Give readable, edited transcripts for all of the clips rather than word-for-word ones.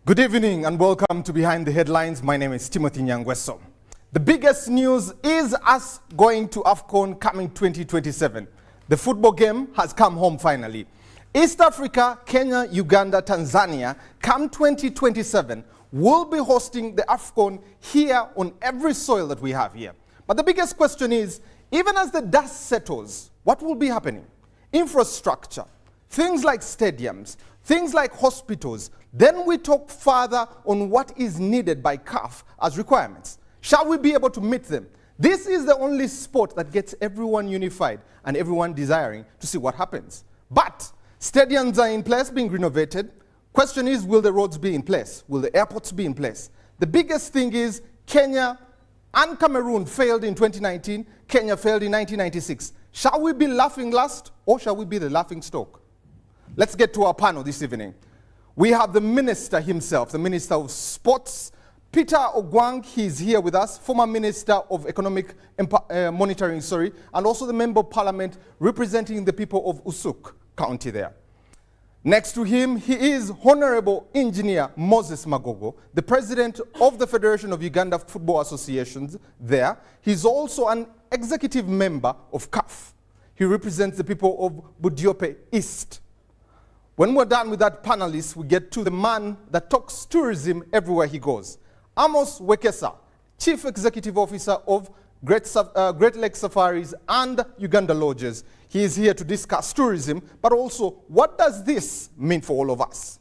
Good evening and welcome to Behind the Headlines. My name is Timothy Nyangweso. The biggest news is us going to Afcon coming 2027. The football game has come home finally. East Africa, Kenya, Uganda, Tanzania, come 2027, will be hosting the Afcon here on every soil that we have here. But the biggest question is, even as the dust settles, what will be happening? Infrastructure, things like stadiums, things like hospitals. Then we talk further on what is needed by CAF as requirements. Shall we be able to meet them? This is the only sport that gets everyone unified and everyone desiring to see what happens. But stadiums are in place, being renovated. Question is, will the roads be in place? Will the airports be in place? The biggest thing is Kenya and Cameroon failed in 2019. Kenya failed in 1996. Shall we be laughing last or shall we be the laughing stock? Let's get to our panel this evening. We have the minister himself, the Minister of Sports, Peter Ogwang. He's here with us, former Minister of Economic Monitoring, and also the Member of Parliament representing the people of Usuk County there. Next to him, he is Honorable Engineer Moses Magogo, the President of the Federation of Uganda Football Associations there. He's also an executive member of CAF. He represents the people of Budiope East. When we're done with that panelist, we get to the man that talks tourism everywhere he goes. Amos Wekesa, Chief Executive Officer of Great Lake Safaris and Uganda Lodges. He is here to discuss tourism, but also what does this mean for all of us?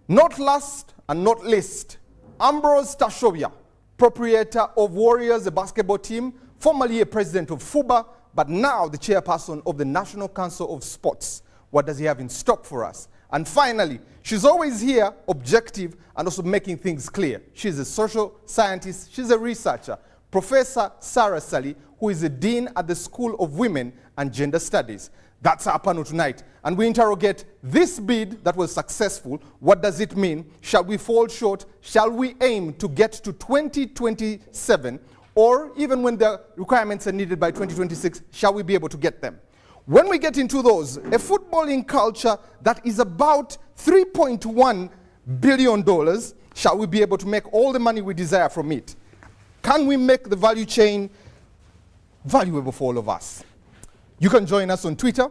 Not last and not least, Ambrose Tashobia, proprietor of Warriors, a basketball team, formerly a president of FUBA, but now the chairperson of the National Council of Sports. What does he have in stock for us? And finally, she's always here, objective, and also making things clear. She's a social scientist, she's a researcher, Professor Sarah Sally, who is a dean at the School of Women and Gender Studies. That's our panel tonight. And we interrogate this bid that was successful. What does it mean? Shall we fall short? Shall we aim to get to 2027? Or even when the requirements are needed by 2026, shall we be able to get them? When we get into those, a footballing culture that is about $3.1 billion, shall we be able to make all the money we desire from it? Can we make the value chain valuable for all of us? You can join us on Twitter.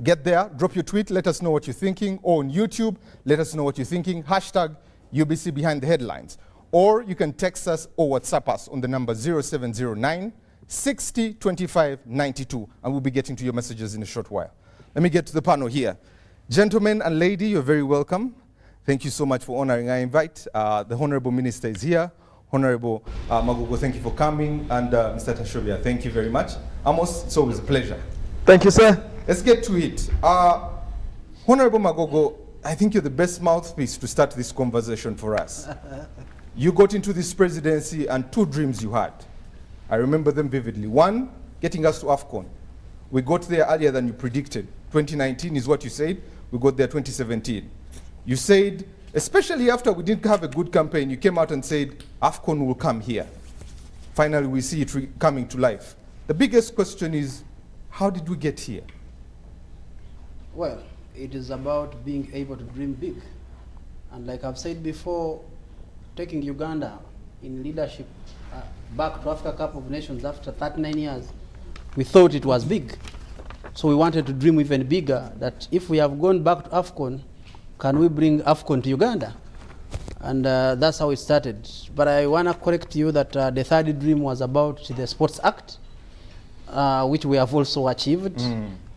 Get there, drop your tweet, let us know what you're thinking. Or on YouTube, let us know what you're thinking. Hashtag UBC Behind the Headlines. Or you can text us or WhatsApp us on the number 0709 60 25 92, and we'll be getting to your messages in a short while. Let me get to the panel here. Gentlemen and lady, you're very welcome. Thank you so much for honoring our invite. The Honorable Minister is here. Honorable Magogo, thank you for coming. And Mr. Tashobia, thank you very much. Amos, it's always a pleasure. Thank you, sir. Let's get to it. Honorable Magogo, I think you're the best mouthpiece to start this conversation for us. You got into this presidency and two dreams you had. I remember them vividly. One, getting us to Afcon. We got there earlier than you predicted. 2019 is what you said. We got there 2017. You said, especially after we didn't have a good campaign, you came out and said, Afcon will come here. Finally, we see it coming to life. The biggest question is, how did we get here? Well, it is about being able to dream big. And like I've said before, taking Uganda in leadership back to Africa Cup of Nations after 39 years, we thought it was big. So we wanted to dream even bigger, that if we have gone back to Afcon, can we bring Afcon to Uganda? And that's how it started. But I want to correct you that the third dream was about the Sports Act, which we have also achieved.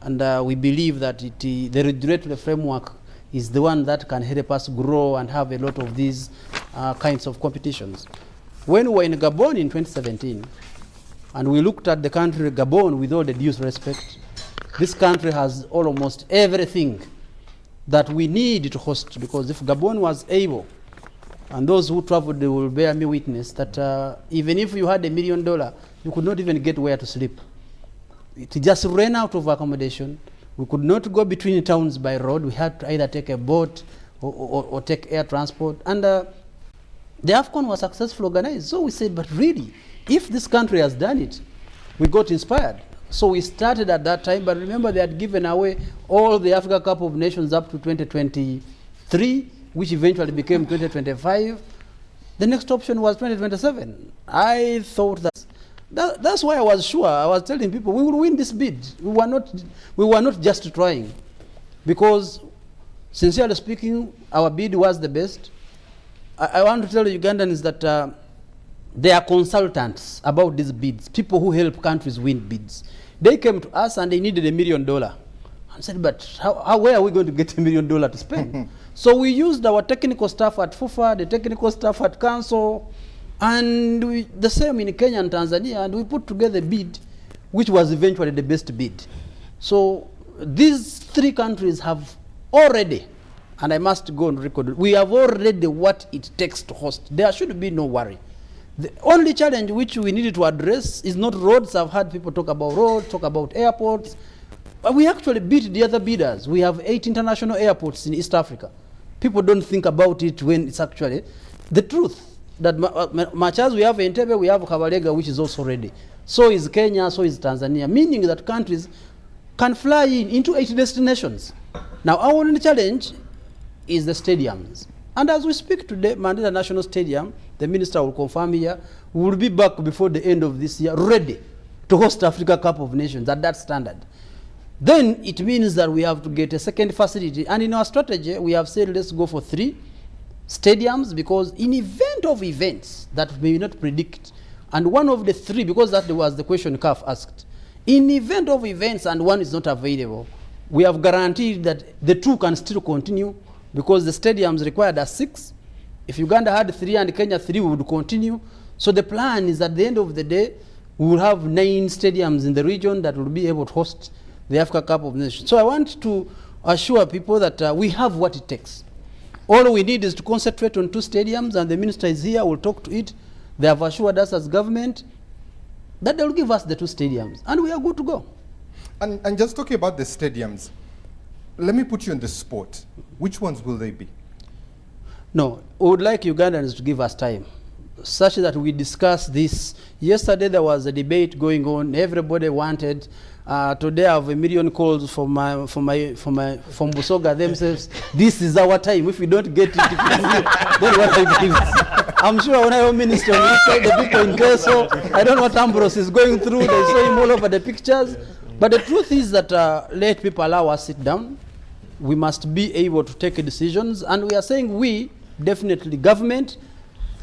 And we believe that the regulatory framework is the one that can help us grow and have a lot of these kinds of competitions. When we were in Gabon in 2017, and we looked at the country Gabon with all the due respect, this country has almost everything that we need to host, because if Gabon was able, and those who traveled, they will bear me witness that even if you had $1 million, you could not even get where to sleep. It just ran out of accommodation. We could not go between towns by road. We had to either take a boat or take air transport. And the Afcon was successfully organized. So we said, but really, if this country has done it, we got inspired. So we started at that time, but remember they had given away all the Africa Cup of Nations up to 2023, which eventually became 2025. The next option was 2027. I thought that's why I was sure. I was telling people we will win this bid. We were not just trying, because sincerely speaking, our bid was the best. I want to tell the Ugandans that they are consultants about these bids, people who help countries win bids. They came to us and they needed $1 million. I said, but where are we going to get $1 million to spend? So we used our technical staff at FUFA, the technical staff at Council, and the same in Kenya and Tanzania, and we put together a bid which was eventually the best bid. So these three countries have already, and I must go on record, we have already what it takes to host. There should be no worry. The only challenge which we needed to address is not roads. I've heard people talk about roads, talk about airports. But we actually beat the other bidders. We have 8 international airports in East Africa. People don't think about it when it's actually the truth. That much as we have Entebbe, we have Kabalega, which is also ready. So is Kenya, so is Tanzania, meaning that countries can fly into 8 destinations. Now, our only challenge is the stadiums. And as we speak today, Mandela National Stadium, the minister will confirm here, we will be back before the end of this year, ready to host Africa Cup of Nations at that standard. Then it means that we have to get a second facility. And in our strategy, we have said let's go for 3 stadiums, because in event of events that we may not predict, and one of the 3, because that was the question CAF asked, in event of events and one is not available, we have guaranteed that the 2 can still continue, because the stadiums required are 6. If Uganda had 3 and Kenya 3, we would continue. So the plan is at the end of the day, we will have 9 stadiums in the region that will be able to host the Africa Cup of Nations. So I want to assure people that we have what it takes. All we need is to concentrate on 2 stadiums, and the minister is here, we'll talk to it. They have assured us as government that they'll give us the 2 stadiums, and we are good to go. And just talking about the stadiums, let me put you on the spot. Which ones will they be? No, we would like Ugandans to give us time, such that we discuss this. Yesterday there was a debate going on. Everybody wanted. Today I have 1 million calls from Busoga themselves. This is our time. If we don't get it, then what I believe. I'm sure when I was minister, we saw the people in Keso. I don't know what Ambrose is going through. They saw him all over the pictures. But the truth is that let people allow us sit down. We must be able to take decisions, and we are saying we, definitely government,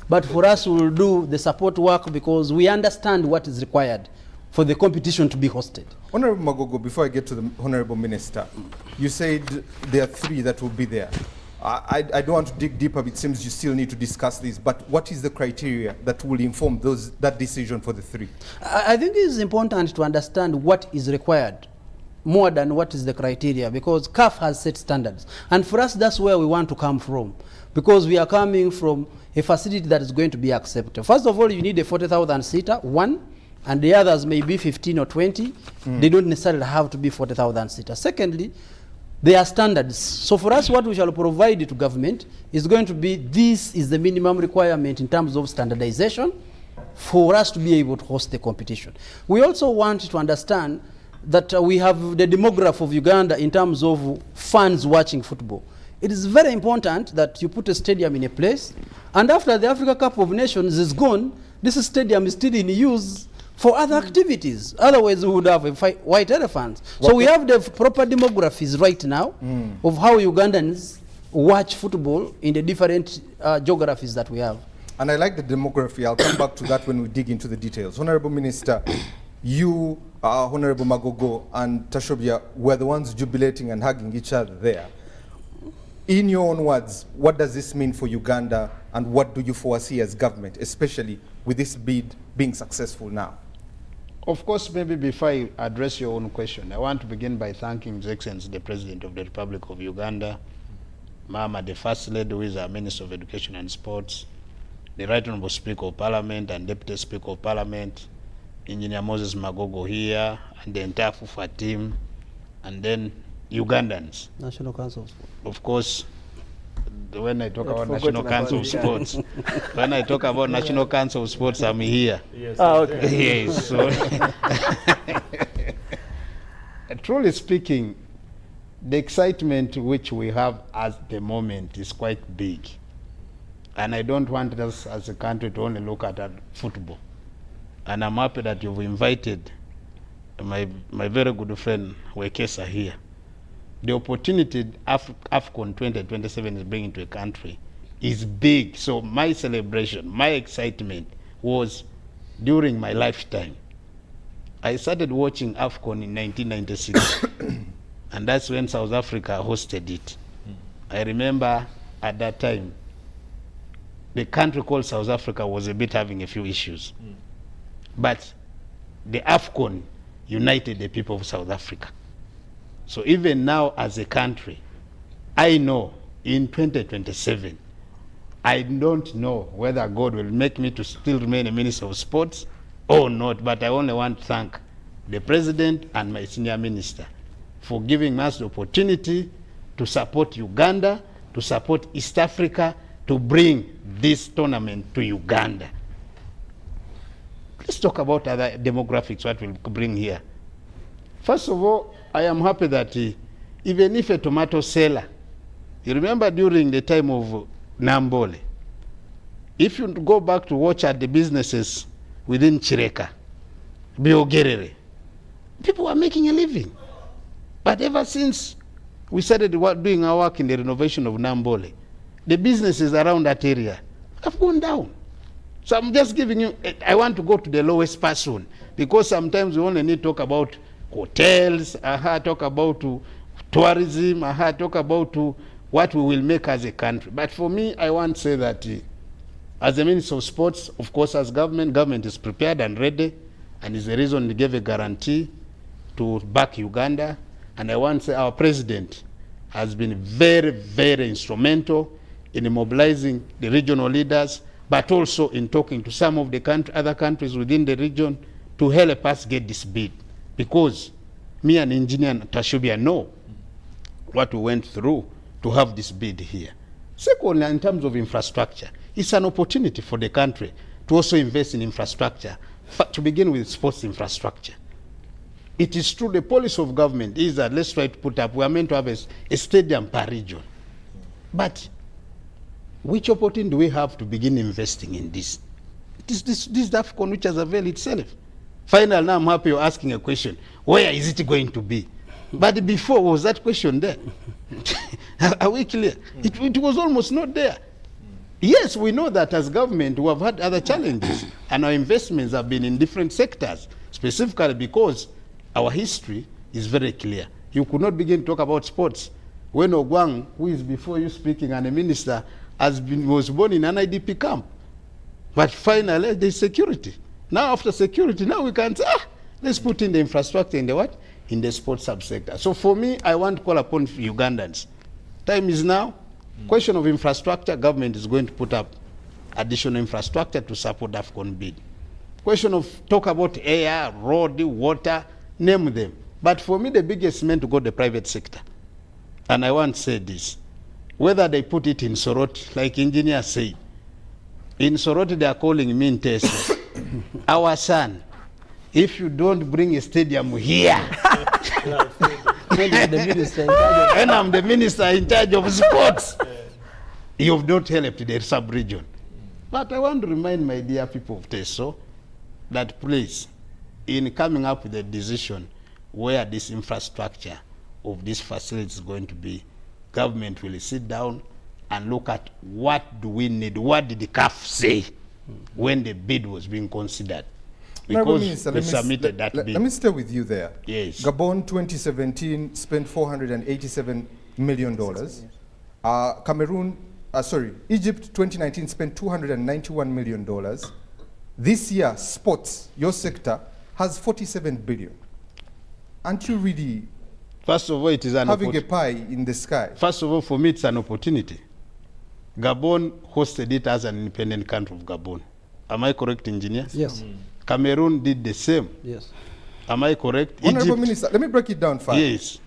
but for us we will do the support work, because we understand what is required for the competition to be hosted. Honorable Magogo, before I get to the Honorable Minister, you said there are 3 that will be there. I don't want to dig deeper, it seems you still need to discuss this, but what is the criteria that will inform that decision for the 3? I think it is important to understand what is required more than what is the criteria, because CAF has set standards. And for us, that's where we want to come from, because we are coming from a facility that is going to be accepted. First of all, you need a 40,000 seater, 1, and the others may be 15 or 20. They don't necessarily have to be 40,000 seater. Secondly, there are standards. So for us, what we shall provide to government is going to be, this is the minimum requirement in terms of standardization for us to be able to host the competition. We also want to understand that we have the demography of Uganda in terms of fans watching football. It is very important that you put a stadium in a place, and after the Africa Cup of Nations is gone, this stadium is still in use for other activities. Otherwise, we would have a white elephant. So we have the proper demographies right now of how Ugandans watch football in the different geographies that we have. And I like the demography. I'll come back to that when we dig into the details. Honorable Minister, you, Honorable Magogo and Tashobia were the ones jubilating and hugging each other there. In your own words, what does this mean for Uganda, and what do you foresee as government, especially with this bid being successful now? Of course, maybe before I address your own question, I want to begin by thanking His Excellency the President of the Republic of Uganda, Mama, the First Lady, who is our Minister of Education and Sports, the Right Honorable Speaker of Parliament and Deputy Speaker of Parliament, Engineer Moses Magogo here, and the entire FUFA team, and then Ugandans. National Council of Sport. Of course, when I talk about National Council of Sports, when I talk about National Council of Sports, I'm here. Yes. Okay. Yes, so truly speaking, The excitement which we have at the moment is quite big. And I don't want us as a country to only look at football. And I'm happy that you've invited my very good friend Wekesa here. The opportunity Afcon 2027 is bringing to a country is big. So my celebration, my excitement was during my lifetime. I started watching Afcon in 1996, and that's when South Africa hosted it. I remember at that time, the country called South Africa was a bit having a few issues. But the Afcon united the people of South Africa. So even now as a country, I know in 2027, I don't know whether God will make me to still remain a Minister of Sports or not, but I only want to thank the President and my senior minister for giving us the opportunity to support Uganda, to support East Africa, to bring this tournament to Uganda. Let's talk about other demographics, what we'll bring here. First of all, I am happy that even if a tomato seller, you remember during the time of Nambole, if you go back to watch at the businesses within Chireka, Biogerere, people were making a living. But ever since we started doing our work in the renovation of Nambole, the businesses around that area have gone down. So I'm just giving you, I want to go to the lowest person, because sometimes we only need to talk about hotels, talk about tourism, talk about what we will make as a country. But for me, I want to say that as the Minister of Sports, of course, as government is prepared and ready, and is the reason we gave a guarantee to back Uganda. And I want to say our President has been very, very instrumental in mobilizing the regional leaders, but also in talking to some of the other countries within the region to help us get this bid. Because me and Engineer Tashubia know what we went through to have this bid here. Secondly, in terms of infrastructure, it's an opportunity for the country to also invest in infrastructure, to begin with sports infrastructure. It is true the policy of government is that let's try to put up, we are meant to have a stadium per region. But which opportunity do we have to begin investing in this? This Afcon which has availed itself. Finally, now I'm happy you're asking a question. Where is it going to be? But before, was that question there? Are we clear? It was almost not there. Yes, we know that as government, we have had other challenges, and our investments have been in different sectors, specifically because our history is very clear. You could not begin to talk about sports when Ogwang, who is before you speaking, and a minister, was born in an IDP camp. But finally, there's security. Now, after security, now we can say, let's put in the infrastructure in the what? In the sports subsector. So for me, I want to call upon Ugandans. Time is now. Question of infrastructure, government is going to put up additional infrastructure to support Afcon bid. Question of talk about air, road, water, name them. But for me, the biggest meant to go the private sector. And I want to say this. Whether they put it in Soroti, like engineers say, in Soroti they are calling me in Tesla. Our son, if you don't bring a stadium here, and I'm the minister in charge of sports, you have not helped the sub-region. But I want to remind my dear people of Teso that please, in coming up with a decision where this infrastructure of this facility is going to be, government will sit down and look at what do we need, what did the CAF say when the bid was being considered. Because Minister, we submitted that bid. Let me stay with you there. Yes. Gabon 2017 spent $487 million. Egypt 2019 spent $291 million. This year, sports, your sector, has $47 billion. Aren't you really First of all, it is having a pie in the sky? First of all, for me, it's an opportunity. Gabon hosted it as an independent country of Gabon. Am I correct, engineer? Yes. Cameroon did the same. Yes. Am I correct? Honorable Minister, let me break it down fast. Yes.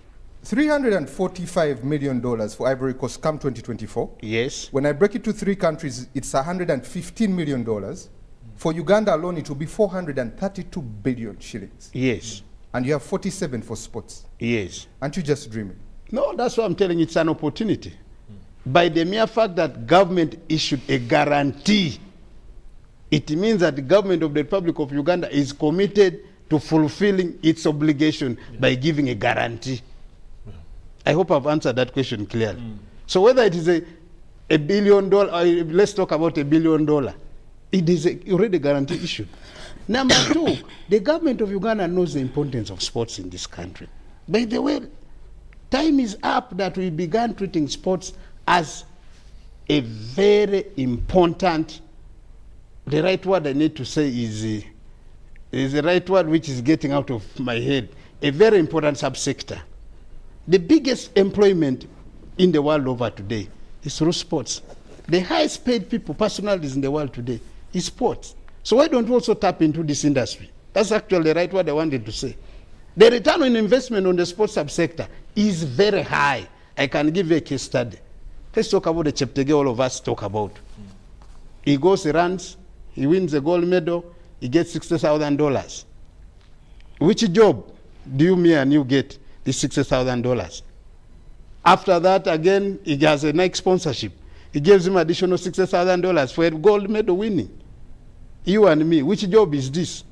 $345 million for Ivory Coast come 2024. Yes. When I break it to 3 countries, it's $115 million. For Uganda alone, it will be 432 billion shillings. Yes. And you have 47 for sports. Yes. Aren't you just dreaming? No, that's what I'm telling you, it's an opportunity. By the mere fact that government issued a guarantee, it means that the government of the Republic of Uganda is committed to fulfilling its obligation by giving a guarantee. I hope I've answered that question clearly. So whether it is a $1 billion, or let's talk about $1 billion, it is already a guarantee issued. Number two, the government of Uganda knows the importance of sports in this country. By the way, time is up that we began treating sports as a very important, the right word I need to say is the right word which is getting out of my head, a very important subsector. The biggest employment in the world over today is through sports. The highest paid people, personalities in the world today, is sports. So why don't we also tap into this industry? That's actually the right word I wanted to say. The return on investment on the sports subsector is very high. I can give you a case study. Let's talk about the Cheptegei all of us talk about. He goes, he runs, he wins a gold medal, he gets $60,000. Which job do you, me and you get this $60,000? After that, again, he has a Nike sponsorship. He gives him additional $60,000 for a gold medal winning. You and me, which job is this?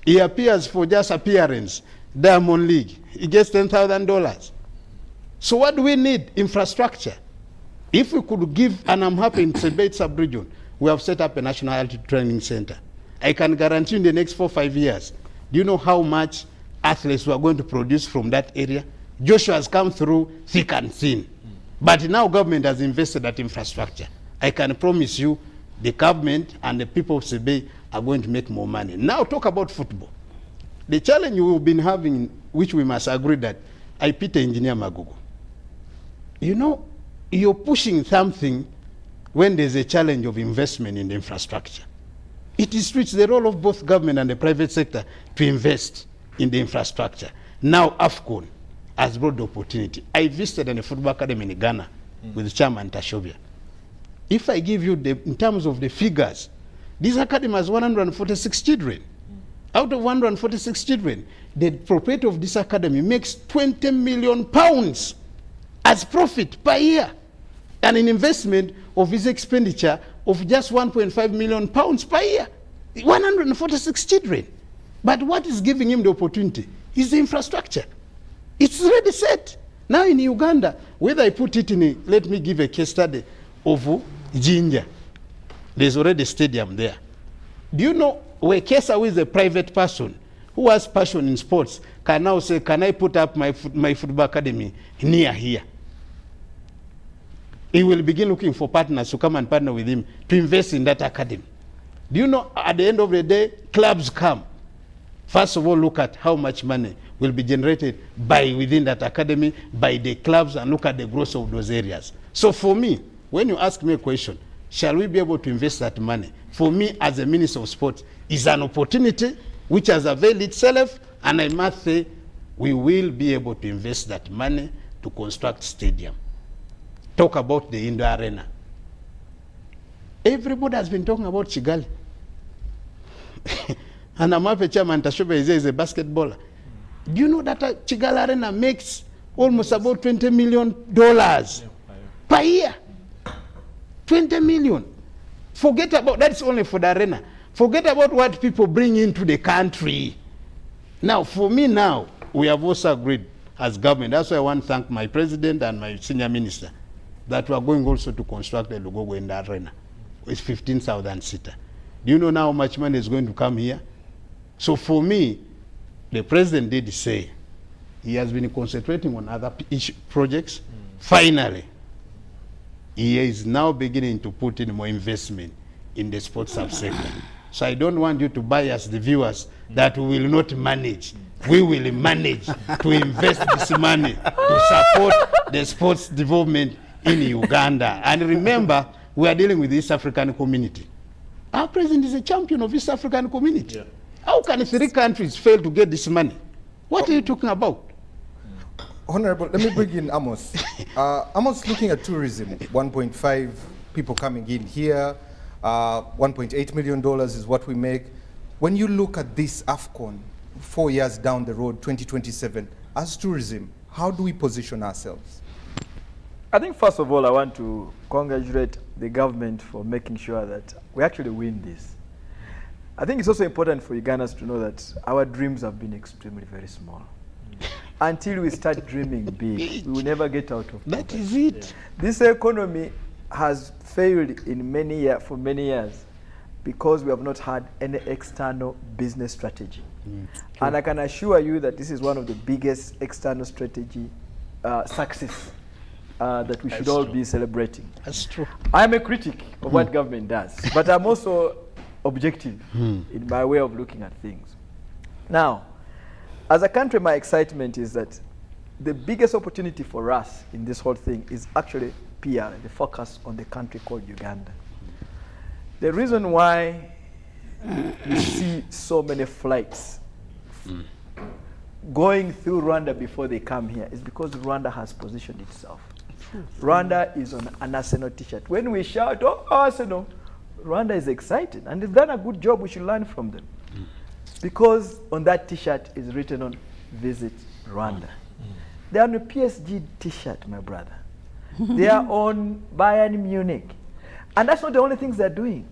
He appears for just appearance, Diamond League. He gets $10,000. So what do we need? Infrastructure. If we could give, and I'm happy in Sebeit sub-region, we have set up a national altitude training center. I can guarantee in the next 4 or 5 years, do you know how much athletes we are going to produce from that area? Joshua has come through thick and thin. But now government has invested that infrastructure. I can promise you the government and the people of Sebei are going to make more money. Now talk about football. The challenge we've been having, which we must agree that, I pity Engineer Magugu. You know, you're pushing something when there's a challenge of investment in the infrastructure. It is true, it's the role of both government and the private sector to invest in the infrastructure. Now Afcon has brought the opportunity. I visited a football academy in Ghana with Chairman Tashobia. If I give you in terms of the figures, this academy has 146 children. Out of 146 children, the proprietor of this academy makes 20 million pounds as profit per year, and an investment of his expenditure of just 1.5 million pounds per year. 146 children. But what is giving him the opportunity is the infrastructure. It's already set. Now in Uganda, whether I put it in let me give a case study of Jinja. There's already a stadium there. Do you know where Kesa is a private person who has passion in sports can now say, can I put up my football academy near here? He will begin looking for partners to come and partner with him to invest in that academy. Do you know, at the end of the day, clubs come. First of all, look at how much money will be generated by within that academy, by the clubs, and look at the growth of those areas. So for me, when you ask me a question, shall we be able to invest that money? For me, as a Minister of Sport, is an opportunity which has availed itself, and I must say, we will be able to invest that money to construct stadium. Talk about the indoor arena. Everybody has been talking about Kigali. And I'm happy Chairman Tashobe is a basketballer. Do you know that Kigali Arena makes almost about $20 million per year? 20 million. Forget about, that's only for the arena. Forget about what people bring into the country. Now, for me now, we have also agreed as government. That's why I want to thank my president and my senior minister that we are going also to construct a Lugogo in the arena. It's 15,000 seater. Do you know now how much money is going to come here? So for me, the president did say he has been concentrating on other projects. Finally, he is now beginning to put in more investment in the sports subsector. So I don't want you to bias the viewers that we will not manage. We will manage to invest this money to support the sports development in Uganda. And remember, we are dealing with the East African community. Our president is a champion of East African community. Yeah. How can 3 countries fail to get this money? What are you talking about? Honorable, let me bring in Amos. Amos, looking at tourism, 1.5 people coming in here, $1.8 million is what we make. When you look at this Afcon, 4 years down the road, 2027, as tourism, How do we position ourselves? I think first of all, I want to congratulate the government for making sure that we actually win this. I think it's also important for Ugandans to know that our dreams have been extremely very small. Until we start dreaming big, we will never get out of poverty. That is it. This economy has failed in for many years because we have not had any external business strategy. And I can assure you that this is one of the biggest external strategy success that we should all be celebrating. That's true. I'm a critic of what government does, but I'm also objective in my way of looking at things. Now, as a country, my excitement is that the biggest opportunity for us in this whole thing is actually PR, the focus on the country called Uganda. The reason why you see so many flights going through Rwanda before they come here is because Rwanda has positioned itself. Rwanda is on an Arsenal t-shirt. When we shout, oh, Arsenal, Rwanda is excited, and they've done a good job. We should learn from them. Because on that t-shirt is written on Visit Rwanda. They are on a PSG t-shirt, my brother. They are on Bayern Munich. And that's not the only things they're doing.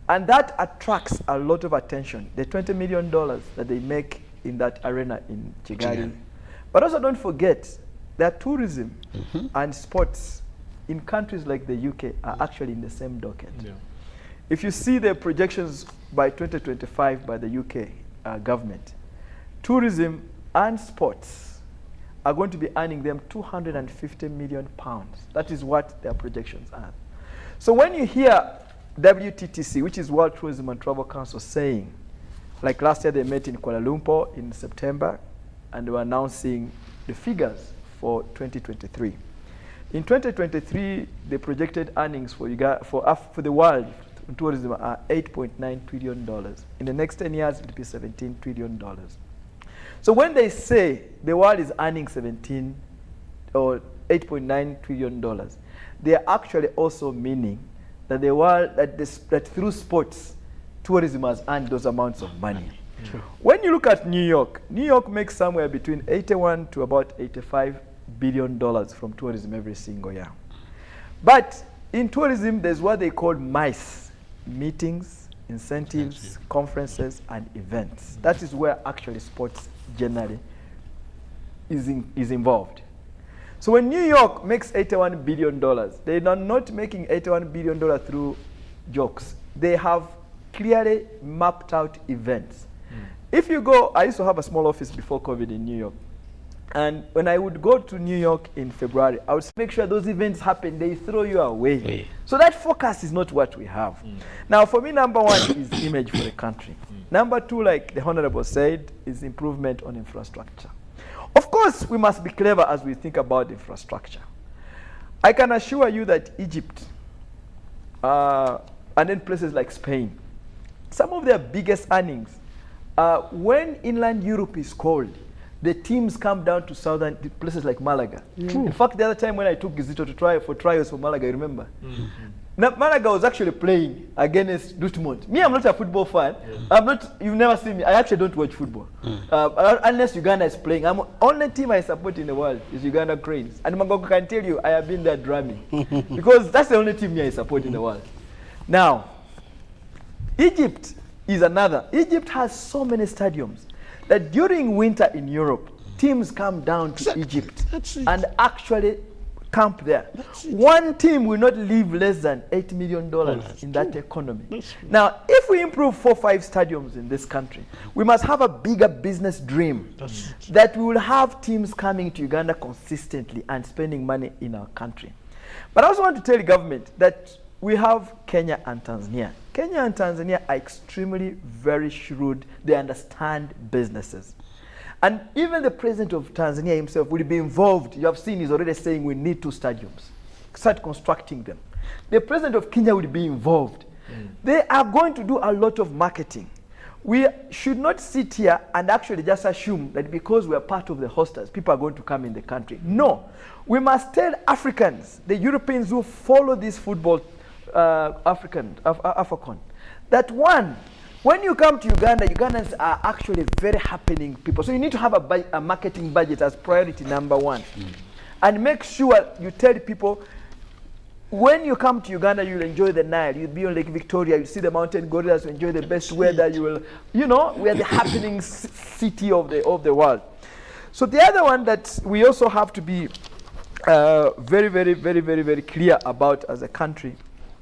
And that attracts a lot of attention. The $20 million that they make in that arena in Kigali. But also don't forget that tourism and sports in countries like the UK are actually in the same docket. If you see the projections by 2025 by the UK government, tourism and sports are going to be earning them £250 million. That is what their projections are. So when you hear WTTC, which is World Tourism and Travel Council, saying, like last year they met in Kuala Lumpur in September, and they were announcing the figures for 2023. In 2023, the projected earnings for the world tourism are $8.9 trillion. In the next 10 years, it will be $17 trillion. So when they say the world is earning $8.9 trillion, they are actually also meaning that the world, that through sports, tourism has earned those amounts of money. When you look at New York makes somewhere between 81 to about $85 billion from tourism every single year. But in tourism, there's what they call MICE, meetings, incentives, conferences, and events. That is where actually sports generally is involved. So when New York makes $81 billion, they are not making $81 billion through jokes. They have clearly mapped out events. If you go, I used to have a small office before COVID in New York. And when I would go to New York in February, I would make sure those events happen. They throw you away. So that focus is not what we have. Now, for me, number one is image for the country. Number two, like the Honorable said, is improvement on infrastructure. Of course, we must be clever as we think about infrastructure. I can assure you that Egypt and then places like Spain, some of their biggest earnings, when inland Europe is cold, the teams come down to southern places like Malaga. In fact, the other time when I took Gizito to try for trials for Malaga, you remember? Now, Malaga was actually playing against Dortmund. Me, I'm not a football fan. You've never seen me. I actually don't watch football. Unless Uganda is playing. The only team I support in the world is Uganda Cranes. And Mangoko can tell you, I have been there drumming. Because that's the only team I support in the world. Now, Egypt is another. Egypt has so many stadiums that during winter in Europe, teams come down to Egypt and actually camp there. One team will not leave less than $8 million in that economy. Now, if we improve 4 or 5 stadiums in this country, we must have a bigger business dream that we will have teams coming to Uganda consistently and spending money in our country. But I also want to tell the government that we have Kenya and Tanzania. Kenya and Tanzania are extremely very shrewd. They understand businesses. And even the president of Tanzania himself will be involved. You have seen he's already saying we need 2 stadiums. Start constructing them. The president of Kenya will be involved. They are going to do a lot of marketing. We should not sit here and actually just assume that because we are part of the hostels, people are going to come in the country. No. We must tell Africans, the Europeans who follow this football Afcon, that one, When you come to Uganda, Ugandans are actually very happening people. So you need to have a marketing budget as priority number one. And make sure you tell people, when you come to Uganda, you'll enjoy the Nile. You'll be on Lake Victoria. You'll see the mountain gorillas. You enjoy the best weather. You will, you know, we are the happening city of the world. So the other one that we also have to be very clear about as a country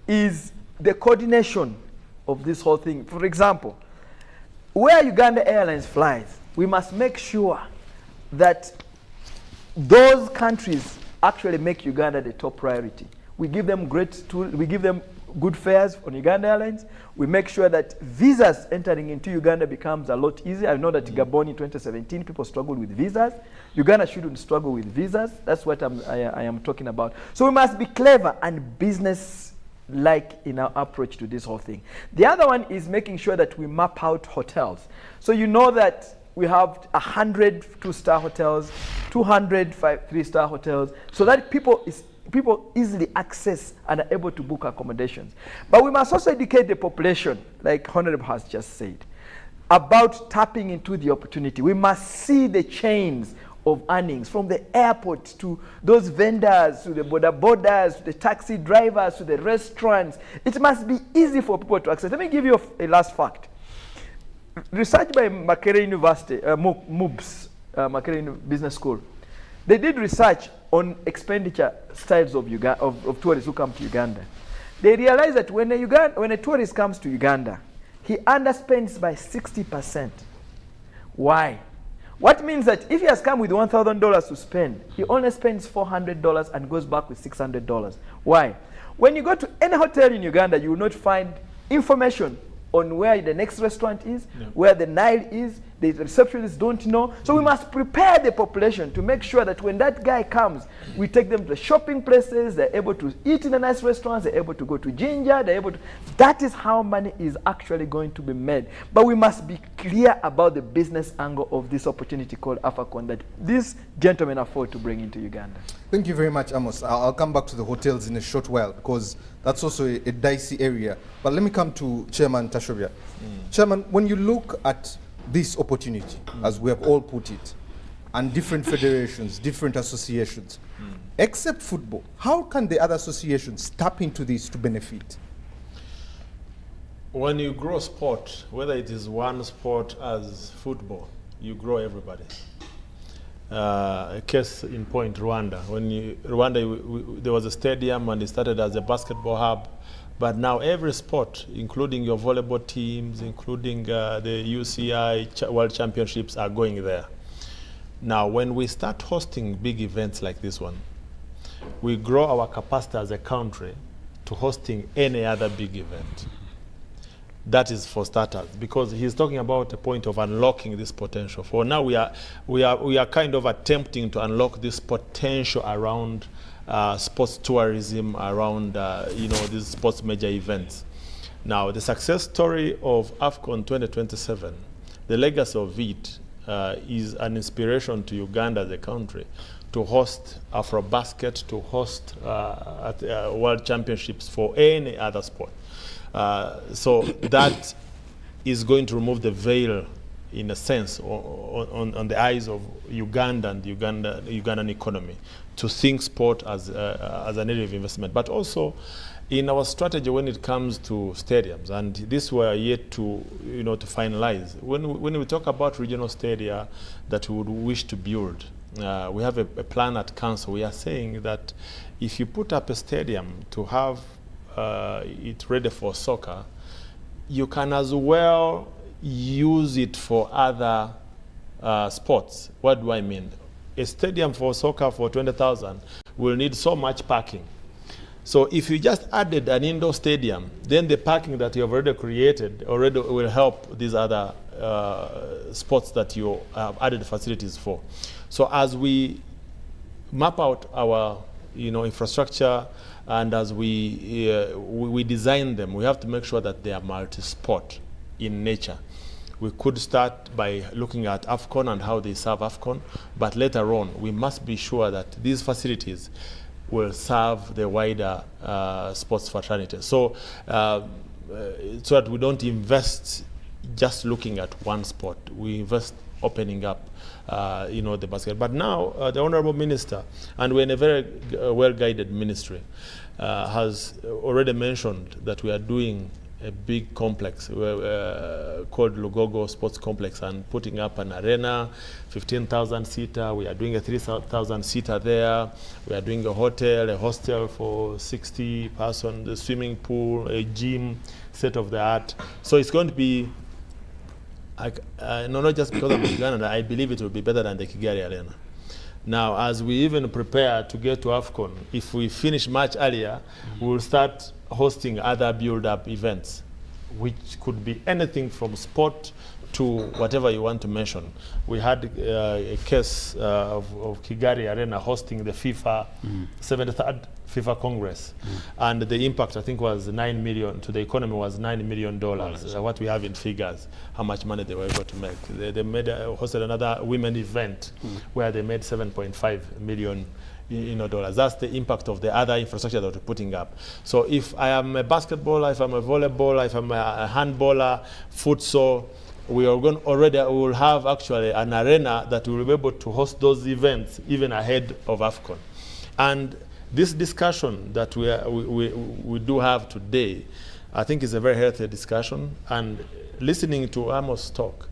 is the coordination of this whole thing. For example, where Uganda Airlines flies, we must make sure that those countries actually make Uganda the top priority. We give them we give them good fares on Uganda Airlines. We make sure that visas entering into Uganda becomes a lot easier. I know that Gabon in 2017, people struggled with visas. Uganda shouldn't struggle with visas. That's what I am talking about. So we must be clever and business-like in our approach to this whole thing. The other one is making sure that we map out hotels. So you know that we have 100 two-star hotels, 200 three-star hotels, so that people easily access and are able to book accommodations. But we must also educate the population, like Honorable has just said, about tapping into the opportunity. We must see the chains of earnings from the airport to those vendors, to the borders, to the taxi drivers, to the restaurants. It must be easy for people to access. Let me give you a last fact. Research by Makerere University, MUBS, Makerere Business School. They did research on expenditure styles of tourists who come to Uganda. They realized that when a tourist comes to Uganda, he underspends by 60%. Why? What means that if he has come with $1,000 to spend, he only spends $400 and goes back with $600. Why? When you go to any hotel in Uganda, you will not find information on where the next restaurant is, where the Nile is. The receptionists don't know. So we must prepare the population to make sure that when that guy comes, we take them to the shopping places, they're able to eat in the nice restaurants, they're able to go to Ginger, they're able to... That is how money is actually going to be made. But we must be clear about the business angle of this opportunity called Afcon that these gentlemen afford to bring into Uganda. Thank you very much, Amos. I'll come back to the hotels in a short while because that's also a dicey area. But let me come to Chairman Tashobia. Chairman, when you look at this opportunity, as we have all put it, and different federations, different associations, except football, how can the other associations tap into this to benefit? When you grow sport, whether it is one sport as football, you grow everybody. A case in point, Rwanda. Rwanda, there was a stadium and it started as a basketball hub. But now every sport, including your volleyball teams, including the UCI World Championships, are going there. Now, when we start hosting big events like this one, we grow our capacity as a country to hosting any other big event. That is for starters, because he's talking about a point of unlocking this potential. For now, we are kind of attempting to unlock this potential around sports tourism, around these sports major events. Now, the success story of Afcon 2027, the legacy of it is an inspiration to Uganda as a country to host Afrobasket, to host World Championships for any other sport. So that is going to remove the veil, in a sense, on the eyes of Uganda and the Ugandan economy, to think sport as an area of investment, but also in our strategy when it comes to stadiums. And this we are yet to to finalize. When we talk about regional stadia that we would wish to build, we have a plan at council. We are saying that if you put up a stadium to have it ready for soccer, you can as well use it for other sports. What do I mean? A stadium for soccer for 20,000 will need so much parking. So if you just added an indoor stadium, then the parking that you have already created already will help these other sports that you have added facilities for. So as we map out our infrastructure, and as we design them, we have to make sure that they are multi-sport in nature. We could start by looking at Afcon and how they serve Afcon, but later on, we must be sure that these facilities will serve the wider sports fraternity. So that we don't invest just looking at one sport. We invest opening up, the basket. But now the Honorable Minister, and we're in a very well-guided ministry, has already mentioned that we are doing a big complex called Lugogo Sports Complex, and putting up an arena, 15,000 seater. We are doing a 3,000 seater there. We are doing a hostel for 60 persons, a swimming pool, a gym, state of the art. So it's going to be, not just because I'm Uganda, I believe it will be better than the Kigali Arena. Now, as we even prepare to get to Afcon, if we finish much earlier, we will start hosting other build-up events, which could be anything from sport to whatever you want to mention. We had a case of Kigali Arena hosting the FIFA 73rd FIFA Congress, and the impact, I think, was 9 million to the economy, was $9 million. What we have in figures, how much money they were able to make. They made hosted another women event where they made 7.5 million dollars. That's the impact of the other infrastructure that we're putting up. So if I am a basketballer, if I'm a volleyballer, if I'm a handballer, futsal, we will have actually an arena that will be able to host those events even ahead of Afcon. And this discussion that we do have today, I think, is a very healthy discussion. And listening to Amos talk,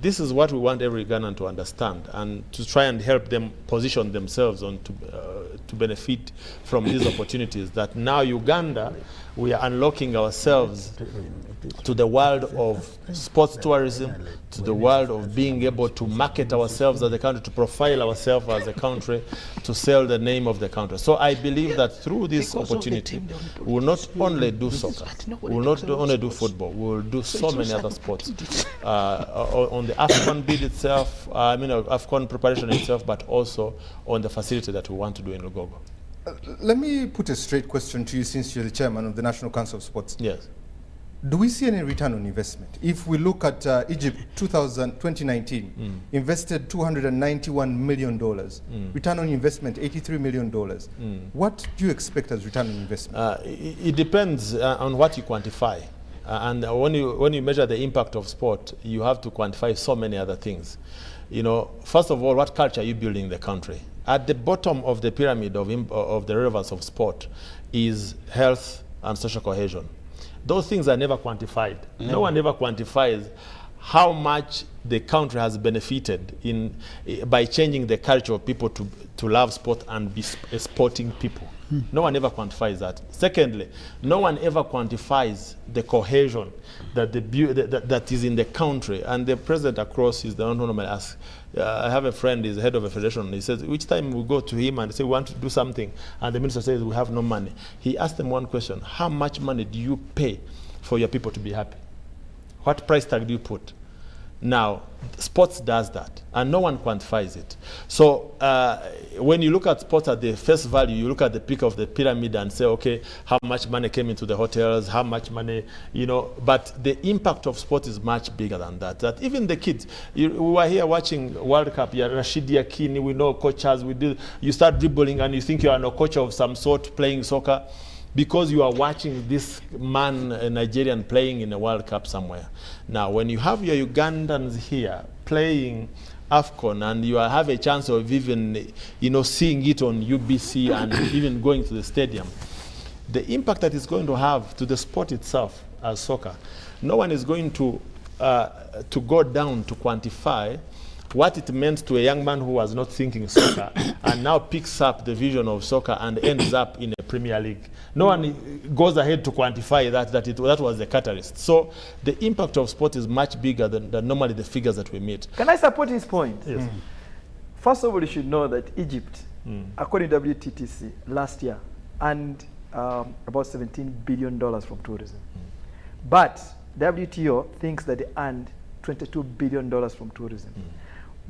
this is what we want every Ugandan to understand, and to try and help them position themselves on to benefit from these opportunities. That now Uganda, we are unlocking ourselves to the world of sports tourism, to the world of being able to market ourselves as a country, to profile ourselves as a country, to sell the name of the country. So I believe that through this opportunity, we will not only do soccer, we will not only do football, we will do so many other sports on the Afcon bid itself, Afcon preparation itself, but also on the facility that we want to do in Lugogo. Let me put a straight question to you, since you're the chairman of the National Council of Sports. Yes. Do we see any return on investment? If we look at Egypt 2019, invested $291 million. Return on investment, $83 million. What do you expect as return on investment? It depends on what you quantify. And when you measure the impact of sport, you have to quantify so many other things. First of all, what culture are you building in the country? At the bottom of the pyramid of the relevance of sport is health and social cohesion. Those things are never quantified. No one ever quantifies how much the country has benefited by changing the culture of people to love sport and be sporting people. No one ever quantifies that. Secondly, no one ever quantifies the cohesion that is in the country. And the president across is the one who normally asks. I have a friend, he's the head of a federation. He says, each time we go to him and say we want to do something, and the minister says we have no money, he asks them one question: how much money do you pay for your people to be happy? What price tag do you put? Now, sports does that, and no one quantifies it. So when you look at sports at the face value, you look at the peak of the pyramid and say, okay, how much money came into the hotels, how much money, but the impact of sport is much bigger than that. That even the kids, we were here watching World Cup, Rashid Yakini, we know coaches, you start dribbling and you think you are a coach of some sort playing soccer, because you are watching this man, a Nigerian, playing in a World Cup somewhere. Now, when you have your Ugandans here playing Afcon, and you have a chance of even, seeing it on UBC and even going to the stadium, the impact that it's going to have to the sport itself as soccer, no one is going to go down to quantify what it meant to a young man who was not thinking soccer and now picks up the vision of soccer and ends up in a Premier League. No one goes ahead to quantify that was the catalyst. So the impact of sport is much bigger than normally the figures that we meet. Can I support his point? Yes. First of all, you should know that Egypt, according to WTTC, last year earned about $17 billion from tourism. But WTO thinks that they earned $22 billion from tourism.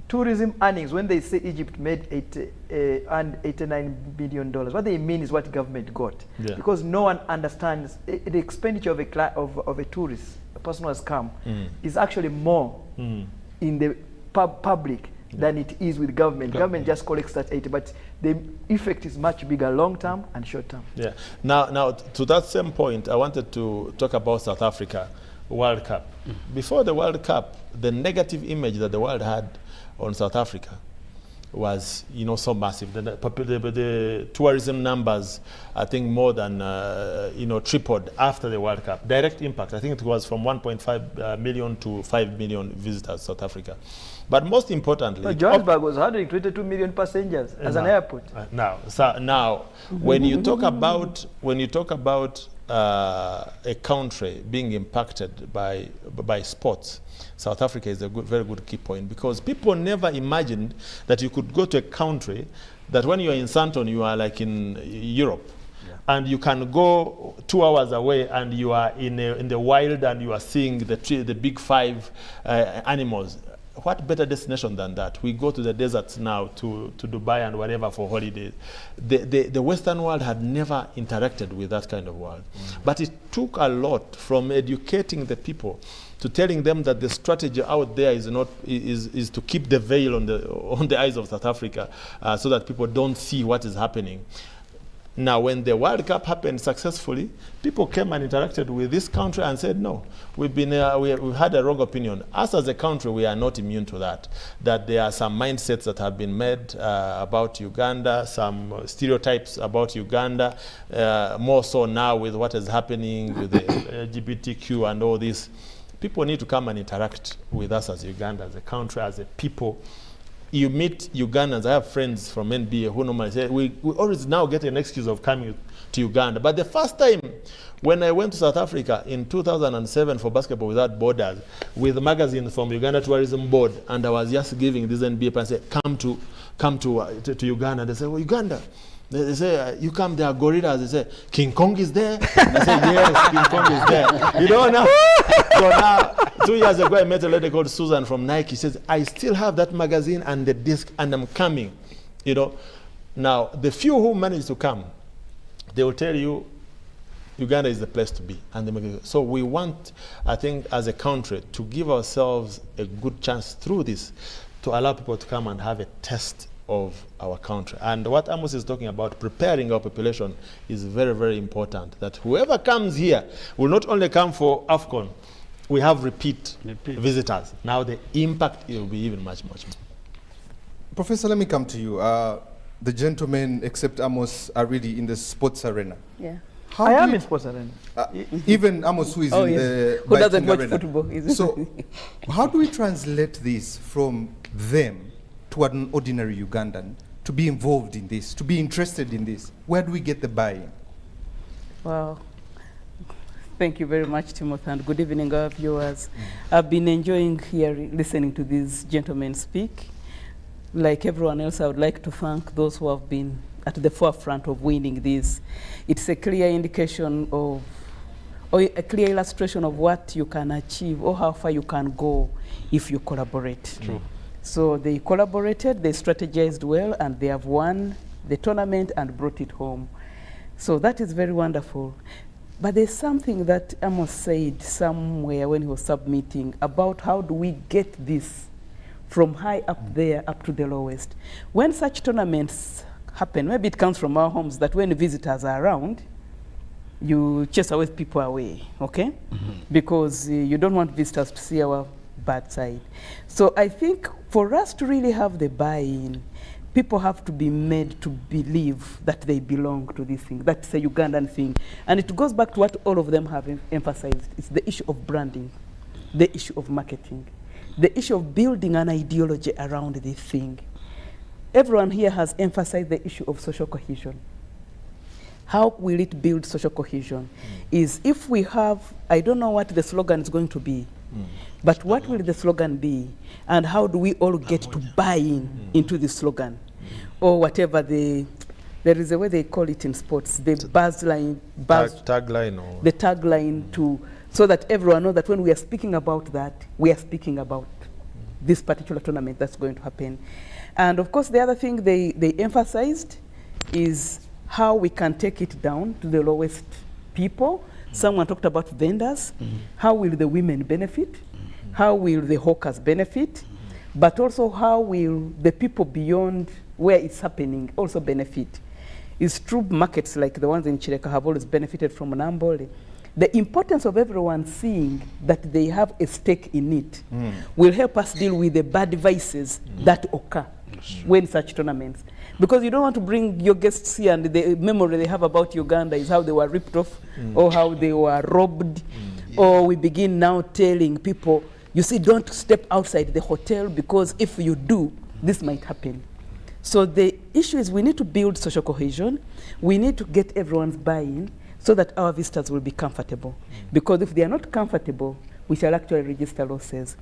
Tourism earnings, when they say Egypt earned $89 billion, what they mean is what government got. Yeah. Because no one understands the expenditure of a tourist, a person who has come, is actually more in the public than it is with government. Government just collects that 80, but the effect is much bigger, long term and short term. Yeah. Now, to that same point, I wanted to talk about South Africa, World Cup. Before the World Cup, the negative image that the world had on South Africa was, so massive. The tourism numbers, I think, more than tripled after the World Cup. Direct impact, I think it was from 1.5 million to 5 million visitors South Africa. But most importantly, Johannesburg was 122 million passengers as an airport. Now, when you talk about a country being impacted by sports, South Africa is a very good key point, because people never imagined that you could go to a country that when you are in Santon, you are like in Europe. And you can go 2 hours away and you are in the wild and you are seeing the big five animals. What better destination than that? We go to the deserts now, to Dubai and whatever for holidays. The Western world had never interacted with that kind of world. But it took a lot from educating the people to telling them that the strategy out there is to keep the veil on the eyes of South Africa, so that people don't see what is happening. Now, when the World Cup happened successfully, people came and interacted with this country and said, no, we've had a wrong opinion. Us as a country, we are not immune to that. That there are some mindsets that have been made about Uganda, some stereotypes about Uganda, more so now with what is happening with the LGBTQ and all this. People need to come and interact with us as Uganda, as a country, as a people. You meet Ugandans. I have friends from NBA who normally say, we always now get an excuse of coming to Uganda. But the first time when I went to South Africa in 2007 for Basketball Without Borders with magazines from Uganda Tourism Board, and I was just giving this NBA and say, come to Uganda. They say, well, Uganda. They say, you come, there are gorillas. They say, King Kong is there? They say, yes, King Kong is there. You don't know? So now, 2 years ago, I met a lady called Susan from Nike. She says, I still have that magazine and the disc, and I'm coming. Now, the few who manage to come, they will tell you, Uganda is the place to be. So we want, I think, as a country, to give ourselves a good chance through this to allow people to come and have a taste of our country. And what Amos is talking about, preparing our population, is very, very important. That whoever comes here will not only come for Afcon, we have repeat visitors. Now the impact will be even much, much more. Professor, let me come to you. The gentlemen, except Amos, are really in the sports arena. Yeah. I am in sports arena. Even Amos, who is in the who doesn't watch arena. football. So how do we translate this from them to an ordinary Ugandan to be involved in this, to be interested in this? Where do we get the buy-in? Wow. Thank you very much, Timothy, and good evening, our viewers. I've been enjoying listening to these gentlemen speak. Like everyone else, I would like to thank those who have been at the forefront of winning this. It's a clear indication of, or a clear illustration of what you can achieve or how far you can go if you collaborate. True. So they collaborated, they strategized well, and they have won the tournament and brought it home. So that is very wonderful. But there's something that Amos said somewhere when he was submitting about how do we get this from high up there up to the lowest. When such tournaments happen, maybe it comes from our homes that when visitors are around, you chase away people away, okay? Because you don't want visitors to see our bad side. So I think for us to really have the buy-in, people have to be made to believe that they belong to this thing. That's a Ugandan thing. And it goes back to what all of them have emphasized. It's the issue of branding, the issue of marketing, the issue of building an ideology around this thing. Everyone here has emphasized the issue of social cohesion. How will it build social cohesion? Is if we have, I don't know what the slogan is going to be, but what will the slogan be? And how do we all get to buy into the slogan? Or whatever there is a way they call it in sports, the tagline, the tagline, so that everyone knows that when we are speaking about that, we are speaking about this particular tournament that's going to happen. And of course, the other thing they emphasized is how we can take it down to the lowest people. Someone talked about vendors. How will the women benefit? How will the hawkers benefit? But also how will the people beyond where it's happening also benefit? It's true markets like the ones in Chireka have always benefited from Nambole. the importance of everyone seeing that they have a stake in it will help us deal with the bad vices that occur when such tournaments. Because you don't want to bring your guests here and the memory they have about Uganda is how they were ripped off or how they were robbed. Or we begin now telling people, you see, don't step outside the hotel because if you do, this might happen. So the issue is we need to build social cohesion. We need to get everyone's buy-in so that our visitors will be comfortable. Because if they are not comfortable, we shall actually register losses.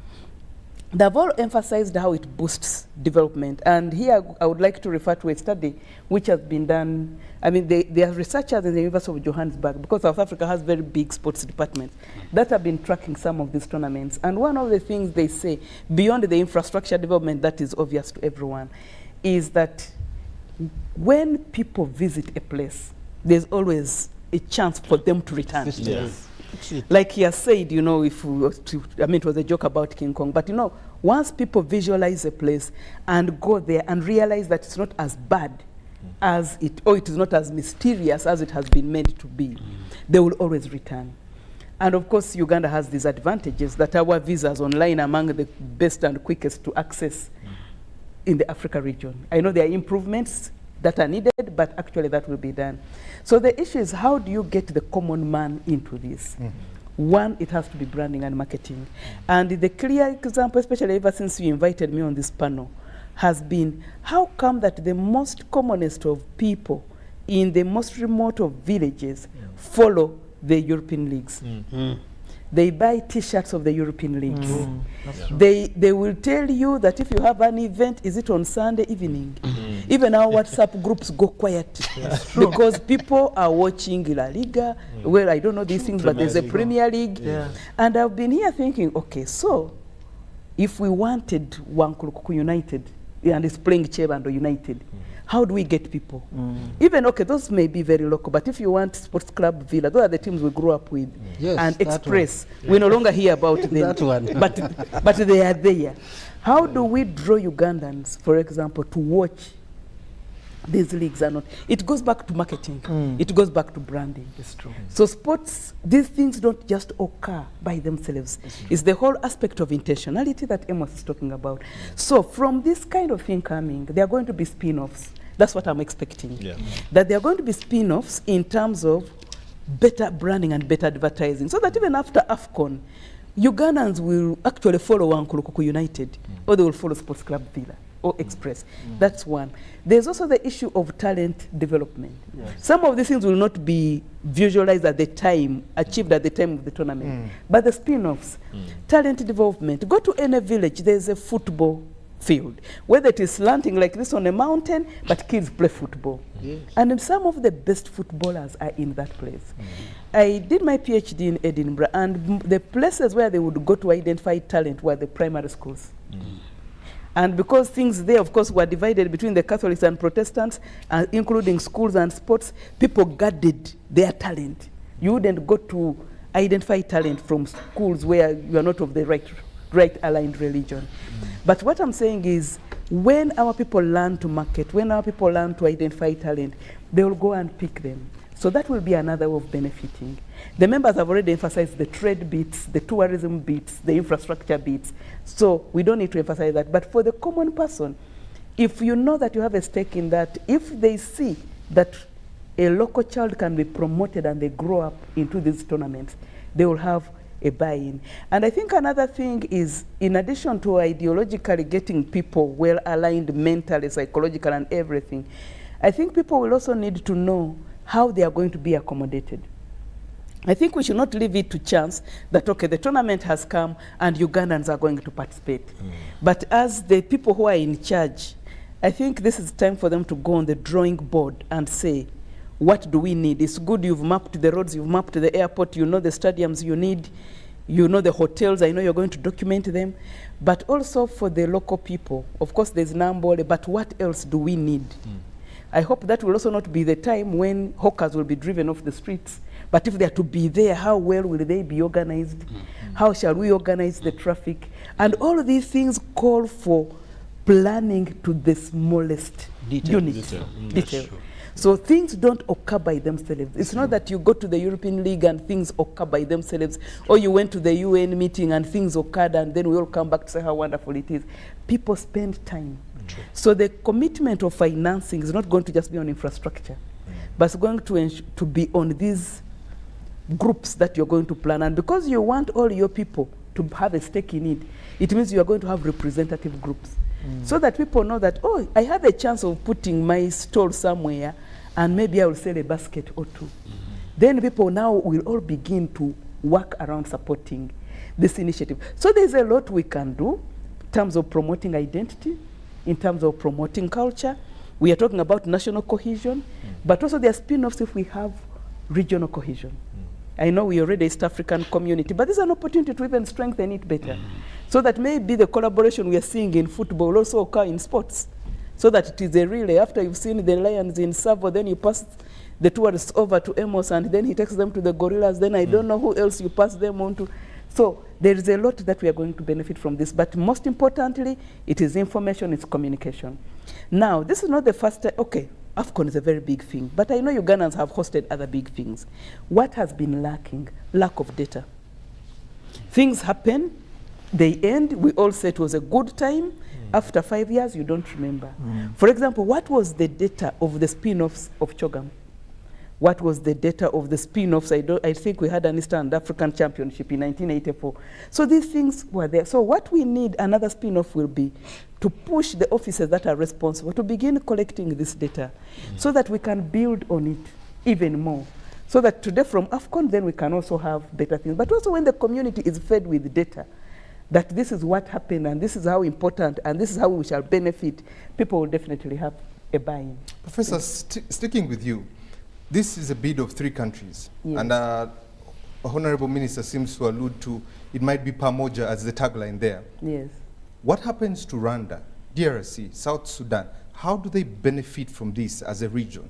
They've all emphasized how it boosts development. And here I would like to refer to a study which has been done. I mean, they are researchers in the University of Johannesburg, because South Africa has very big sports departments that have been tracking some of these tournaments. And one of the things they say, beyond the infrastructure development that is obvious to everyone, is that when people visit a place, there's always a chance for them to return. Yes. Like he has said, you know, if we was to, I mean, it was a joke about King Kong, but you know, once people visualize a place and go there and realize that it's not as bad as it, or it is not as mysterious as it has been made to be, they will always return. And of course, Uganda has these advantages that our visas online are among the best and quickest to access in the Africa region. I know there are improvements that are needed, but actually that will be done. So the issue is, how do you get the common man into this? One, it has to be branding and marketing. And the clear example, especially ever since you invited me on this panel, has been, how come that the most commonest of people in the most remote of villages follow the European leagues? They buy T-shirts of the European leagues. They will tell you that if you have an event, is it on Sunday evening? Even our WhatsApp groups go quiet because people are watching La Liga. Well, I don't know these things, but there's a Premier League. And I've been here thinking, okay, so if we wanted Wankulukuku United and it's playing Chebando United, how do we get people? Even, okay, those may be very local, but if you want Sports Club Villa, those are the teams we grew up with. Yes, and that Express, we no longer hear about them. That one. but they are there. How do we draw Ugandans, for example, to watch these leagues or not? It goes back to marketing. It goes back to branding. It's true. So sports, these things don't just occur by themselves. It's the whole aspect of intentionality that Amos is talking about. So from this kind of thing coming, there are going to be spin-offs. That's what I'm expecting. That there are going to be spin-offs in terms of better branding and better advertising, so that even after Afcon, Ugandans will actually follow Wankulukuku United, or they will follow Sports Club Villa or Express. That's one. There's also the issue of talent development. Some of these things will not be visualized at the time, achieved at the time of the tournament, but the spin-offs, talent development. Go to any village, there's a football field, whether it is slanting like this on a mountain, but kids play football. And then some of the best footballers are in that place. I did my PhD in Edinburgh, and the places where they would go to identify talent were the primary schools. And because things there, of course, were divided between the Catholics and Protestants, including schools and sports, people guarded their talent. You wouldn't go to identify talent from schools where you are not of the right aligned religion. But what I'm saying is, when our people learn to market, when our people learn to identify talent, they will go and pick them. So that will be another way of benefiting. The members have already emphasized the trade bits, the tourism bits, the infrastructure bits. So we don't need to emphasize that. But for the common person, if you know that you have a stake in that, if they see that a local child can be promoted and they grow up into these tournaments, they will have a buy-in. And I think another thing is, in addition to ideologically getting people well aligned mentally, psychologically, and everything, I think people will also need to know how they are going to be accommodated. I think we should not leave it to chance that, okay, the tournament has come and Ugandans are going to participate. But as the people who are in charge, I think this is time for them to go on the drawing board and say, what do we need? It's good you've mapped the roads, you've mapped the airport, you know the stadiums you need, you know the hotels, I know you're going to document them. But also for the local people, of course there's Nambole, but what else do we need? I hope that will also not be the time when hawkers will be driven off the streets. But if they are to be there, how well will they be organized? How shall we organize the traffic? And all of these things call for planning to the smallest unit. Detail. So things don't occur by themselves. It's not that you go to the European League and things occur by themselves, or you went to the UN meeting and things occurred and then we all come back to say how wonderful it is. People spend time. So the commitment of financing is not going to just be on infrastructure, but it's going to be on these groups that you're going to plan. And because you want all your people to have a stake in it, it means you are going to have representative groups. So that people know that, oh, I have a chance of putting my stall somewhere and maybe I will sell a basket or two. Then people now will all begin to work around supporting this initiative. So there's a lot we can do in terms of promoting identity, in terms of promoting culture. We are talking about national cohesion, but also there are spin-offs if we have regional cohesion. I know we are already East African community, but this is an opportunity to even strengthen it better. So that maybe the collaboration we are seeing in football will also occur in sports. So that it is a relay. After you've seen the Lions in Savo, then you pass the tourists over to Amos, and then he takes them to the Gorillas. Then I don't know who else you pass them on to. So there is a lot that we are going to benefit from this. But most importantly, it is information, it's communication. Now, this is not the first time. Okay, Afcon is a very big thing, but I know Ugandans have hosted other big things. What has been lacking? Lack of data. Things happen, they end, we all say it was a good time. After 5 years, you don't remember. For example, what was the data of the spin-offs of Chogam? What was the data of the spin-offs? I think we had an Eastern African Championship in 1984. So these things were there. So what we need, another spin-off will be to push the officers that are responsible to begin collecting this data so that we can build on it even more. So that today from Afcon, then we can also have better things. But also when the community is fed with data, that this is what happened and this is how important and this is how we shall benefit, people will definitely have a buy-in. Professor, sticking with you, this is a bid of 3 countries. Yes. And Honorable Minister seems to allude to it might be Pamoja as the tagline there. Yes. What happens to Rwanda, DRC, South Sudan? How do they benefit from this as a region?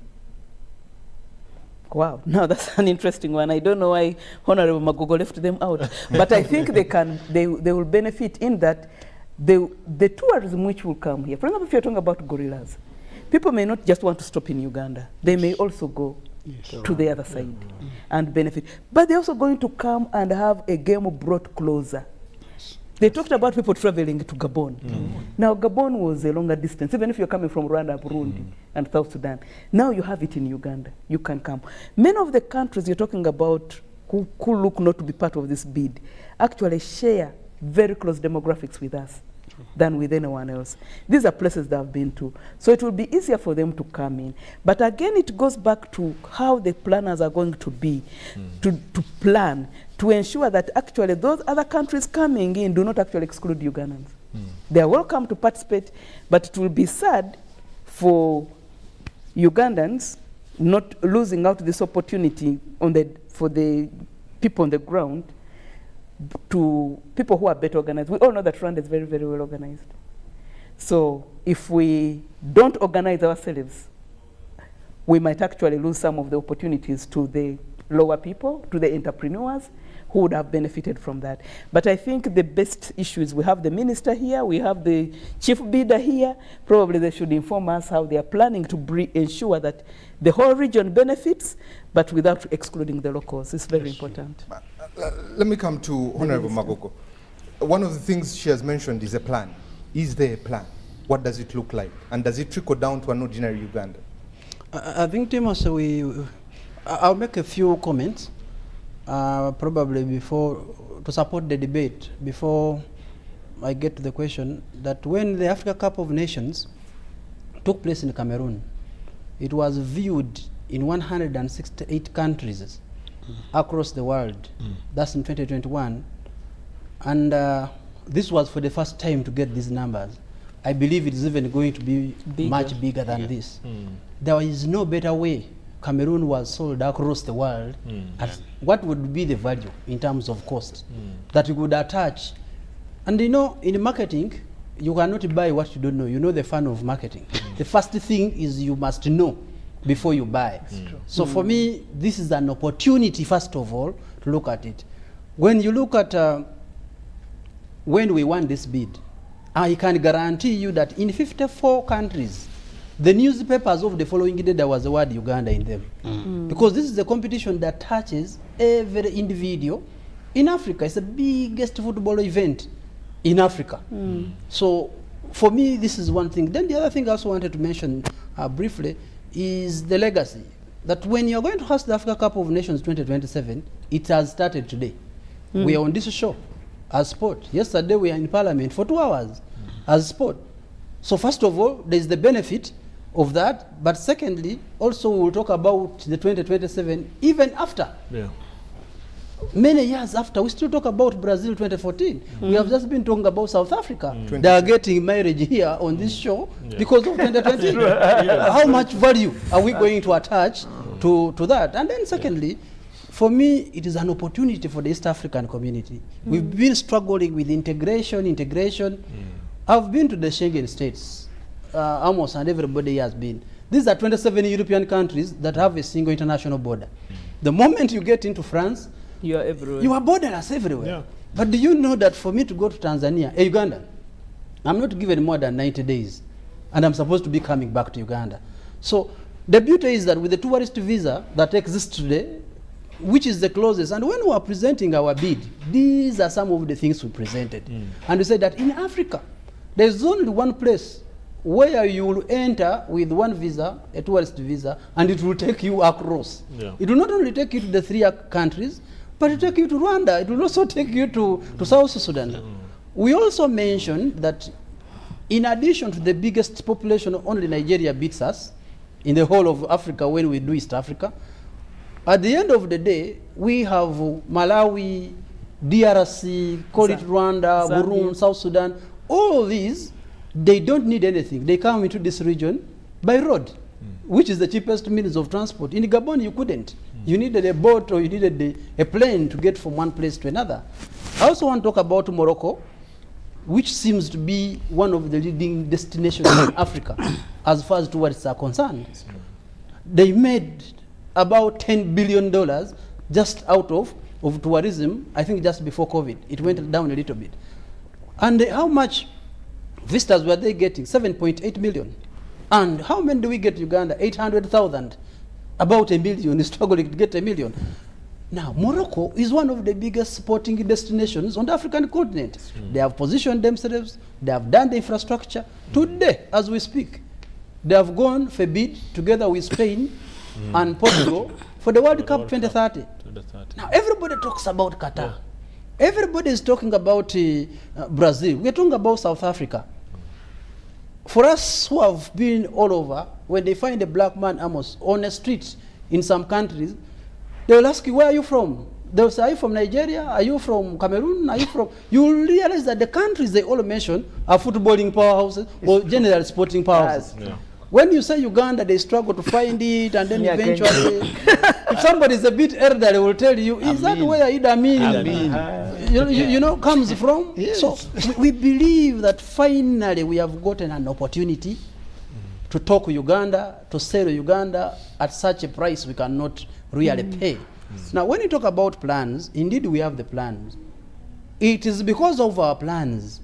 Wow, now that's an interesting one. I don't know why Honorable Magogo left them out. But I think they will benefit in that the tourism which will come here. For example, if you're talking about gorillas, people may not just want to stop in Uganda. They may also go to the other side and benefit. But they're also going to come and have a game brought closer. They talked about people traveling to Gabon. Now, Gabon was a longer distance, even if you're coming from Rwanda, Burundi, and South Sudan. Now you have it in Uganda. You can come. Many of the countries you're talking about who look not to be part of this bid actually share very close demographics with us than with anyone else. These are places that I've been to. So it will be easier for them to come in. But again, it goes back to how the planners are going to be, to plan, to ensure that actually those other countries coming in do not actually exclude Ugandans. They are welcome to participate, but it will be sad for Ugandans not losing out this opportunity for the people on the ground to people who are better organized. We all know that Rwanda is very, very well organized. So if we don't organize ourselves, we might actually lose some of the opportunities to the lower people, to the entrepreneurs who would have benefited from that. But I think the best issue is we have the minister here, we have the chief bidder here. Probably they should inform us how they are planning to ensure that the whole region benefits, but without excluding the locals. It's very important. Let me come to Honorable Magogo. One of the things she has mentioned is a plan. Is there a plan? What does it look like? And does it trickle down to an ordinary Ugandan? I think, Timos, I'll make a few comments, probably to support the debate, before I get to the question, that when the Africa Cup of Nations took place in Cameroon, it was viewed in 168 countries across the world. That's in 2021. And this was for the first time to get these numbers. I believe it is even going to be much bigger than this. There is no better way. Cameroon was sold across the world. What would be the value in terms of cost that you would attach? And you know, in marketing, you cannot buy what you don't know. You know the fun of marketing. The first thing is you must know before you buy. So for me, this is an opportunity, first of all, to look at it. When you look at when we won this bid, I can guarantee you that in 54 countries, The newspapers of the following day, there was the word Uganda in them. Because this is a competition that touches every individual in Africa. It's the biggest football event in Africa. So for me, this is one thing. Then the other thing I also wanted to mention briefly is the legacy. That when you're going to host the Africa Cup of Nations 2027, it has started today. We are on this show as sport. Yesterday we are in Parliament for 2 hours as sport. So first of all, there's the benefit of that, but secondly, also we will talk about the 2027 even after. Yeah. Many years after, we still talk about Brazil 2014. We have just been talking about South Africa. They are getting marriage here on this show because of 2020. How much value are we going to attach to that? And then secondly, for me, it is an opportunity for the East African community. We've been struggling with integration. I've been to the Schengen states, almost, and everybody has been. These are 27 European countries that have a single international border. The moment you get into France, You are everywhere. you are borderless everywhere. Yeah. But do you know that for me to go to Tanzania, Uganda, I'm not given more than 90 days, and I'm supposed to be coming back to Uganda. So the beauty is that with the tourist visa that exists today, which is the closest, and when we are presenting our bid, these are some of the things we presented. And we said that in Africa, there's only one place where you will enter with one visa, a tourist visa, and it will take you across. Yeah. It will not only take you to the 3 countries, but it will take you to Rwanda. It will also take you to South Sudan. We also mentioned that in addition to the biggest population, only Nigeria beats us in the whole of Africa when we do East Africa. At the end of the day, we have Malawi, DRC, call it Rwanda, Zambia. Burundi, South Sudan. All these, they don't need anything. They come into this region by road, which is the cheapest means of transport. In Gabon, you couldn't. You needed a boat or you needed a plane to get from one place to another. I also want to talk about Morocco, which seems to be one of the leading destinations in Africa as far as tourists are concerned. They made about $10 billion just out of tourism, I think just before COVID. It went down a little bit. And how much visitors were they getting? 7.8 million. And how many do we get Uganda? 800,000. About 1 million, is struggling to get 1 million. Now, Morocco is one of the biggest sporting destinations on the African continent. They have positioned themselves, they have done the infrastructure. Today, as we speak, they have gone for bid together with Spain and Portugal for the World Cup 2030. Now, everybody talks about Qatar. Everybody is talking about Brazil. We're talking about South Africa. For us who have been all over, when they find a black man, Amos, on a street in some countries, they will ask you, where are you from? They will say, are you from Nigeria? Are you from Cameroon? Are you from... You will realize that the countries they all mention are footballing powerhouses or general sporting powerhouses. Yes. Yeah. When you say Uganda, they struggle to find it, and then eventually, if somebody is a bit elderly, they will tell you, is that where Idi Amin, you know, comes from? Yes. So we believe that finally we have gotten an opportunity to talk Uganda, to sell Uganda at such a price we cannot really pay. Now, when you talk about plans, indeed we have the plans. It is because of our plans,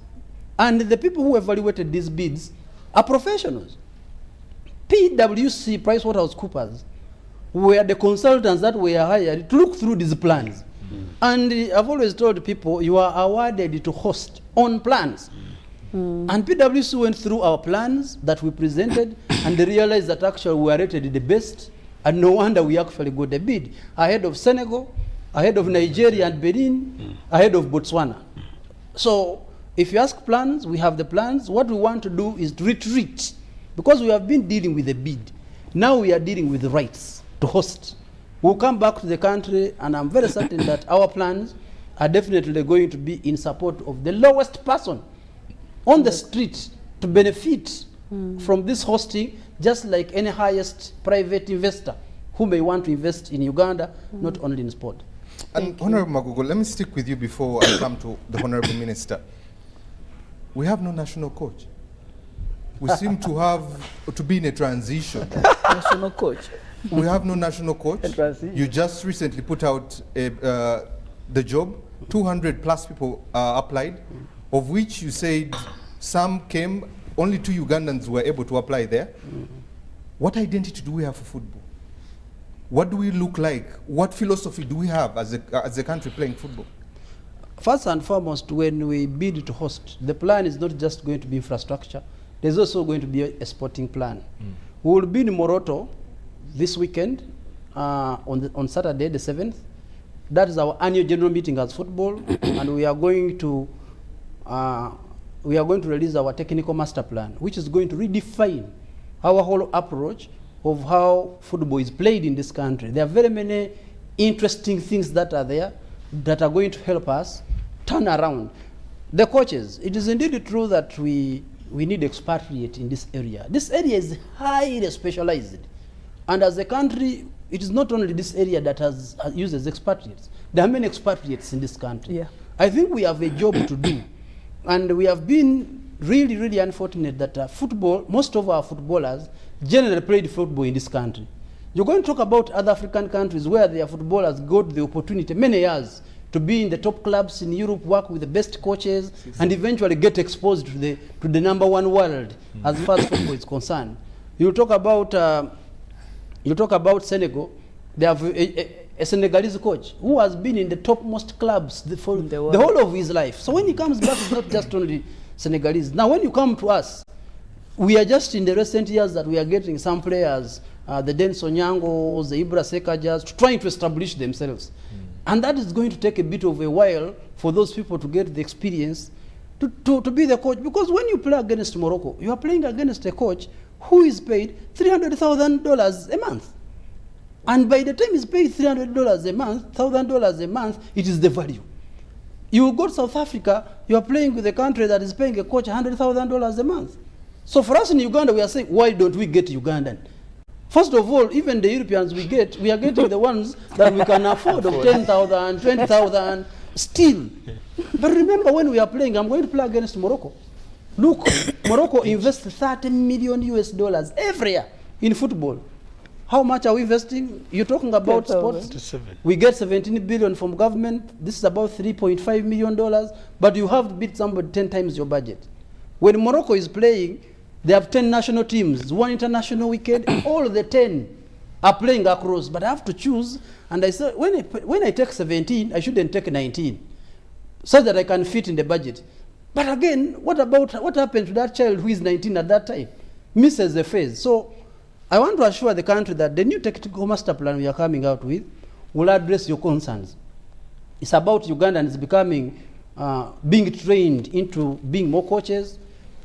and the people who evaluated these bids are professionals. PwC, PricewaterhouseCoopers, were the consultants that were hired to look through these plans. And I've always told people, you are awarded to host on plans. And PwC went through our plans that we presented, and they realized that actually we were rated the best, and no wonder we actually got the bid, ahead of Senegal, ahead of Nigeria and Benin, ahead of Botswana. So if you ask plans, we have the plans. What we want to do is to retreat, because we have been dealing with the bid. Now we are dealing with the rights to host. We'll come back to the country, and I'm very certain that our plans are definitely going to be in support of the lowest person on the street to benefit from this hosting, just like any highest private investor who may want to invest in Uganda, not only in sport. And Honorable Magugo, let me stick with you before I come to the Honorable Minister. We have no national coach. We seem to be in a transition. National coach. We have no national coach. A transition. You just recently put out the job. 200 plus people applied, of which you said some came, only 2 Ugandans were able to apply there. What identity do we have for football? What do we look like? What philosophy do we have as a country playing football? First and foremost, when we bid to host, the plan is not just going to be infrastructure. There's also going to be a sporting plan. We will be in Moroto this weekend on Saturday, the 7th. That is our annual general meeting as football, and we are going to release our technical master plan, which is going to redefine our whole approach of how football is played in this country. There are very many interesting things that are there that are going to help us turn around. The coaches, it is indeed true that we need expatriate in this area. This area is highly specialized. And as a country, it is not only this area that uses expatriates. There are many expatriates in this country. Yeah. I think we have a job to do. And we have been really, really unfortunate that football, most of our footballers generally played football in this country. You're going to talk about other African countries where their footballers got the opportunity many years to be in the top clubs in Europe, work with the best coaches, and eventually get exposed to the #1 world as far as football is concerned. You talk about Senegal. They have a Senegalese coach who has been in the topmost clubs for the whole of his life. So when he comes back, it's not just only Senegalese. Now, when you come to us, we are just in the recent years that we are getting some players, the Denso Nyangos, the Ibra Sekajas, trying to establish themselves. And that is going to take a bit of a while for those people to get the experience to be the coach. Because when you play against Morocco, you are playing against a coach who is paid $300,000 a month. And by the time he's paid $300 a month, $1,000 a month, it is the value. You go to South Africa, you are playing with a country that is paying a coach $100,000 a month. So for us in Uganda, we are saying, why don't we get Ugandan? First of all, even the Europeans we are getting the ones that we can afford of 10,000, 20,000, still. But remember when we are playing, I'm going to play against Morocco. Look, Morocco invests $30 million every year in football. How much are we investing? You're talking about sports. We get 17 billion from government. This is about $3.5 million, but you have to beat somebody 10 times your budget. When Morocco is playing, they have 10 national teams, 1 international weekend, all the 10 are playing across, but I have to choose. And I said, when I take 17, I shouldn't take 19, so that I can fit in the budget. But again, what happened to that child who is 19 at that time? Misses the phase. So I want to assure the country that the new technical master plan we are coming out with will address your concerns. It's about Ugandans becoming, being trained into being more coaches.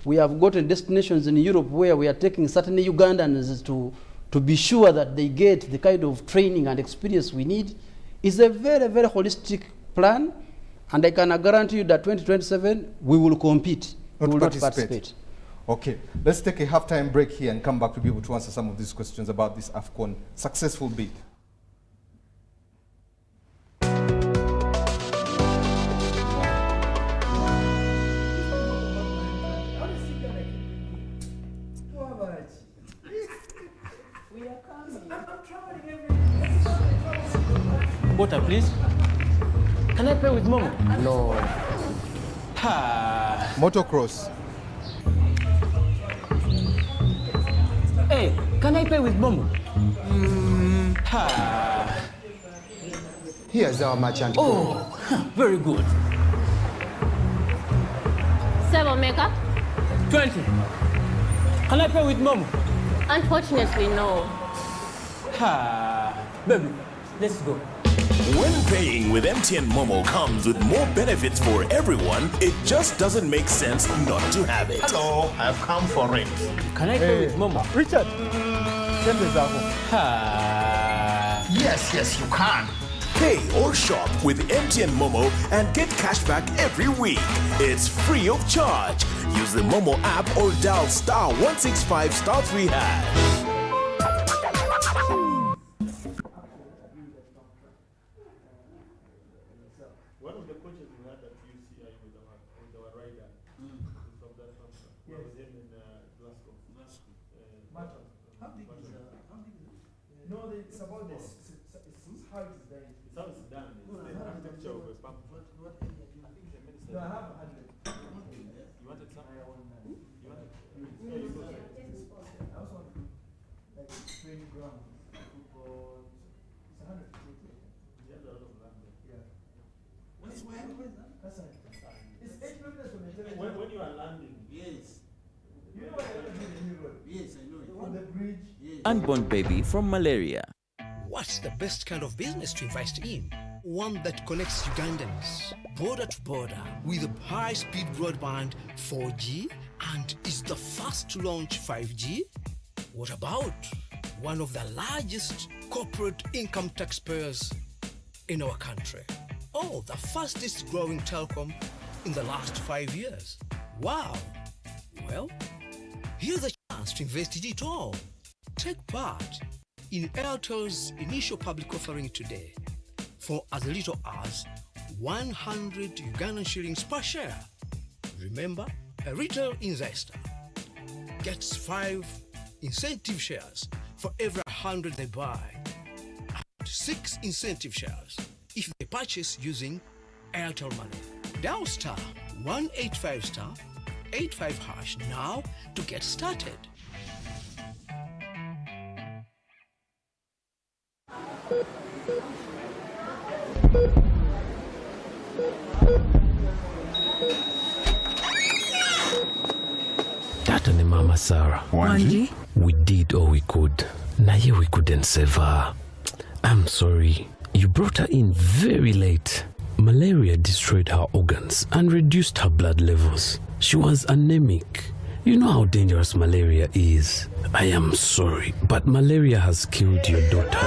We have gotten destinations in Europe where we are taking certain Ugandans to be sure that they get the kind of training and experience we need. It's a very, very holistic plan, and I can guarantee you that 2027 we will compete. We will not participate. Okay, let's take a halftime break here and come back to be able to answer some of these questions about this Afcon successful bid. Water, please. Can I pay with Momo? No. Motocross. Hey, can I pay with Momo? Here's our merchant. Oh, very good. 7 makeup? 20. Can I pay with Momo? Unfortunately, no. Baby, let's go. When paying with MTN Momo comes with more benefits for everyone, it just doesn't make sense not to have it. Hello, I've come for it. Can I pay with Momo? Richard, send this out. Yes, you can. Pay or shop with MTN Momo and get cash back every week. It's free of charge. Use the Momo app or dial *165*3#. No, it's about this. It's how it is done. It's how it's done. It's the architecture of a pump. No, I have 100. You wanted some? You wanted? I also want When you are landing. Yes. You know what Yes, I know. on the bridge. Yes. Unborn baby from malaria. What's the best kind of business to invest in? One that connects Ugandans border to border with high-speed broadband 4G and is the first to launch 5G? What about one of the largest corporate income taxpayers in our country? Oh, the fastest growing telecom in the last 5 years. Wow. Well, here's a chance to invest in it all. Take part in Airtel's initial public offering today for as little as 100 Ugandan shillings per share. Remember, a retail investor gets 5 incentive shares for every 100 they buy, and 6 incentive shares if they purchase using Airtel Money. Dial star 185 star 85 hash now to get started. Tata ni Mama Sarah. Wanji? We did all we could. Naye we couldn't save her. I'm sorry. You brought her in very late. Malaria destroyed her organs and reduced her blood levels. She was anemic. You know how dangerous malaria is. I am sorry, but malaria has killed your daughter.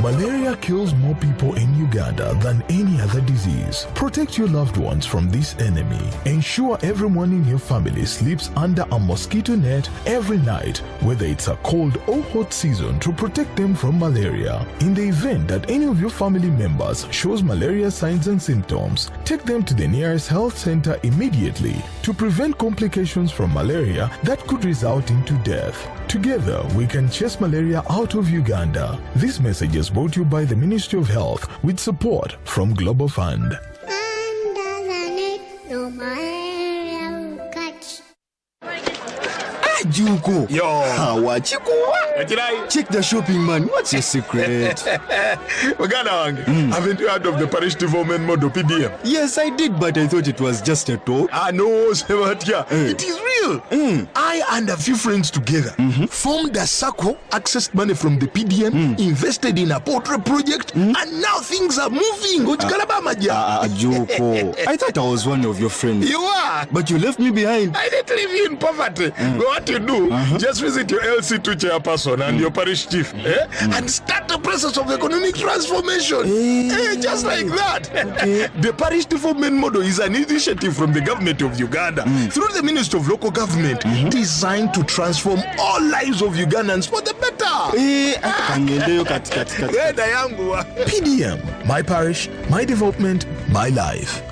Malaria kills more people in Uganda than any other disease. Protect your loved ones from this enemy. Ensure everyone in your family sleeps under a mosquito net every night, whether it's a cold or hot season, to protect them from malaria. In the event that any of your family members shows malaria signs and symptoms, take them to the nearest health center immediately to prevent complications from malaria that could result into death. Together, we can chase malaria out of Uganda. This message is brought to you by the Ministry of Health with support from Global Fund. Juko. Yo. Check the shopping, man. What's your secret? Haven't you heard of the Parish Development Model PDM? Yes, I did, but I thought it was just a talk. No, Sebatia. It is real. I and a few friends together formed a circle, accessed money from the PDM, invested in a portrait project, and now things are moving. Juko. I thought I was one of your friends. You are. But you left me behind. I didn't leave you in poverty. What you do, just visit your LC2 chairperson and your parish chief and start the process of economic transformation. Just like that. Okay. The Parish Development Model is an initiative from the government of Uganda through the Ministry of Local Government designed to transform all lives of Ugandans for the better. PDM, my parish, my development, my life.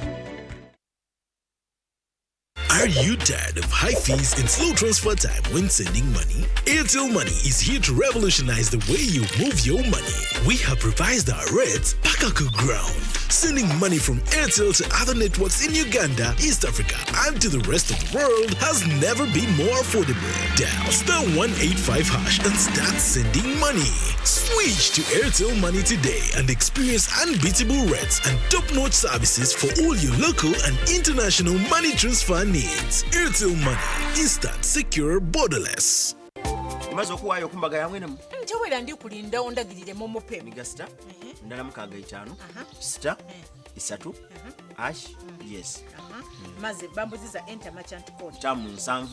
Are you tired of high fees and slow transfer time when sending money? Airtel Money is here to revolutionize the way you move your money. We have revised our rates back to ground. Sending money from Airtel to other networks in Uganda, East Africa, and to the rest of the world has never been more affordable. Dial star 185 hash and start sending money. Switch to Airtel Money today and experience unbeatable rates and top-notch services for all your local and international money transfer needs. Airtel Money, instant, secure, borderless. Maze okuwaayo okumbaga yamwenemu nkyowera ndi kulinda ondagirire momo pem migasita ndala mukaga 5 sita 3 ash yes maze bambuziza enter merchant code tamu 7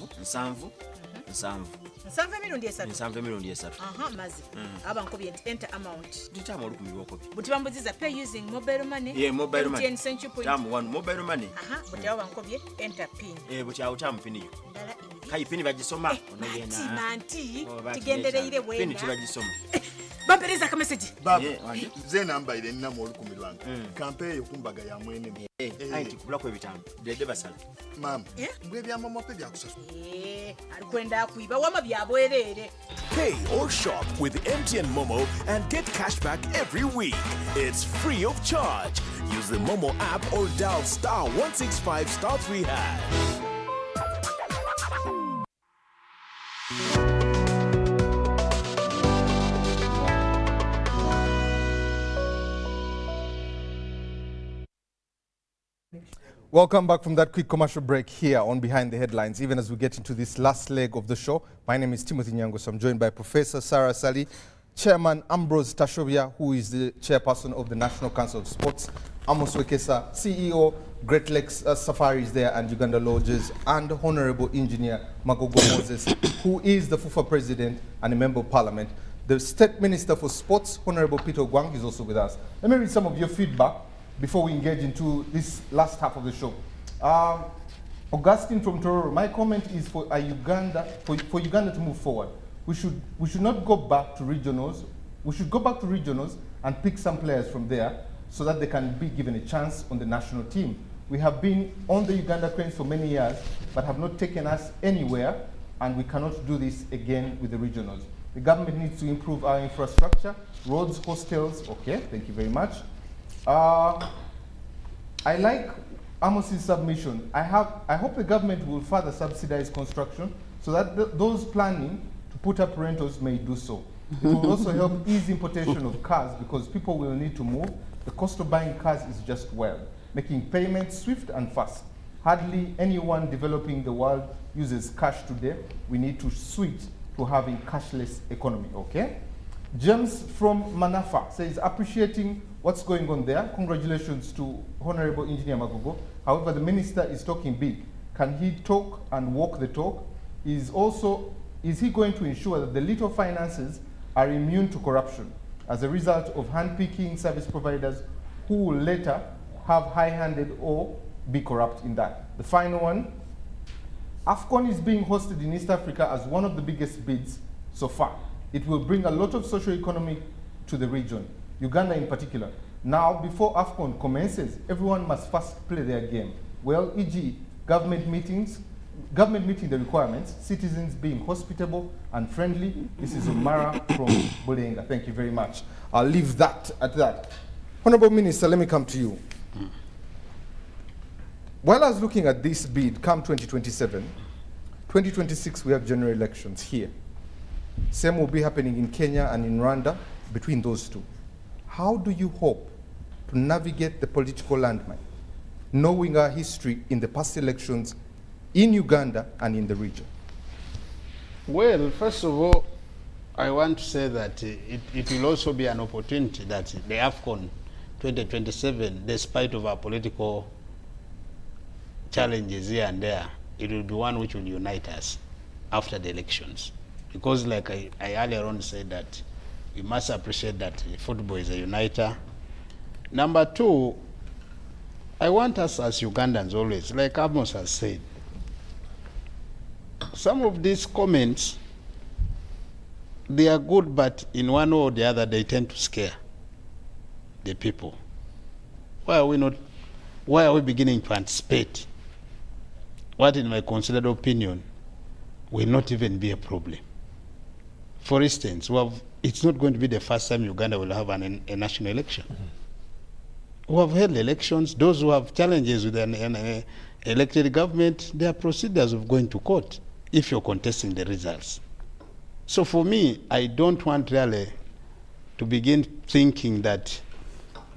emirundi esatu maze abankobye enter amount nditamu olukumirwako buti bambuziza pay using mobile money mobile money MTN Central Point tamu 1 mobile money buti abankobye enter pin buti awo tamu pin yo kai pin bagisoma onogenda anti tigendereire bwena pin tibagisoma bampereza ka message baba ze namba ile nina mu olukumirwanga campaign yokumbaga ya mwene aiti kubula kwa bitano dede basala mama mbwe bya mama pe bya kusasa alikwenda kuiba wama byabwerere. Pay or shop with MTN Momo and get cash back every week. It's free of charge. Use the Momo app or dial star 165 star 3 hash. Welcome back from that quick commercial break here on Behind the Headlines. Even as we get into this last leg of the show, my name is Timothy Nyangweso. I'm joined by Professor Sarah Sali, Chairman Ambrose Tashobia, who is the chairperson of the National Council of Sports, Amos Wekesa, CEO, Great Lakes Safaris there and Uganda Lodges, and Honorable Engineer Magogo Moses, who is the FUFA President and a Member of Parliament. The State Minister for Sports, Honorable Peter Gwang, is also with us. Let me read some of your feedback before we engage into this last half of the show. Augustine from Tororo, my comment is for Uganda to move forward. We should not go back to regionals. We should go back to regionals and pick some players from there so that they can be given a chance on the national team. We have been on the Uganda cranes for many years, but have not taken us anywhere, and we cannot do this again with the regionals. The government needs to improve our infrastructure, roads, hostels. Okay, thank you very much. I like Amos's submission. I hope the government will further subsidize construction so that those planning to put up rentals may do so. It will also help ease importation of cars because people will need to move. The cost of buying cars is just wild, making payments swift and fast. Hardly anyone developing the world uses cash today. We need to switch to having cashless economy, okay? James from Manafa says, appreciating what's going on there. Congratulations to Honorable Engineer Magogo. However, the minister is talking big. Can he talk and walk the talk? Is he going to ensure that the little finances are immune to corruption as a result of handpicking service providers who will later have high-handed or be corrupt in that? The final one, Afcon is being hosted in East Africa as one of the biggest bids so far. It will bring a lot of socio-economic to the region, Uganda in particular. Now, before Afcon commences, everyone must first play their game. Well, e.g., government meeting the requirements, citizens being hospitable and friendly. This is Umara from Bulenga. Thank you very much. I'll leave that at that. Honorable Minister, let me come to you. While I was looking at this bid, come 2027, 2026 we have general elections here. Same will be happening in Kenya and in Rwanda between those two. How do you hope to navigate the political landmine, knowing our history in the past elections in Uganda and in the region? Well, first of all, I want to say that it will also be an opportunity that the Afcon 2027, despite of our political challenges here and there, it will be one which will unite us after the elections. Because like I earlier on said that we must appreciate that football is a uniter. Number two, I want us as Ugandans always, like Amos has said, some of these comments, they are good, but in one way or the other, they tend to scare the people. Why are we beginning to anticipate what, in my considered opinion, will not even be a problem? For instance, it's not going to be the first time Uganda will have a national election. We have held elections. Those who have challenges with an elected government, there are procedures of going to court if you're contesting the results. So for me, I don't want really to begin thinking that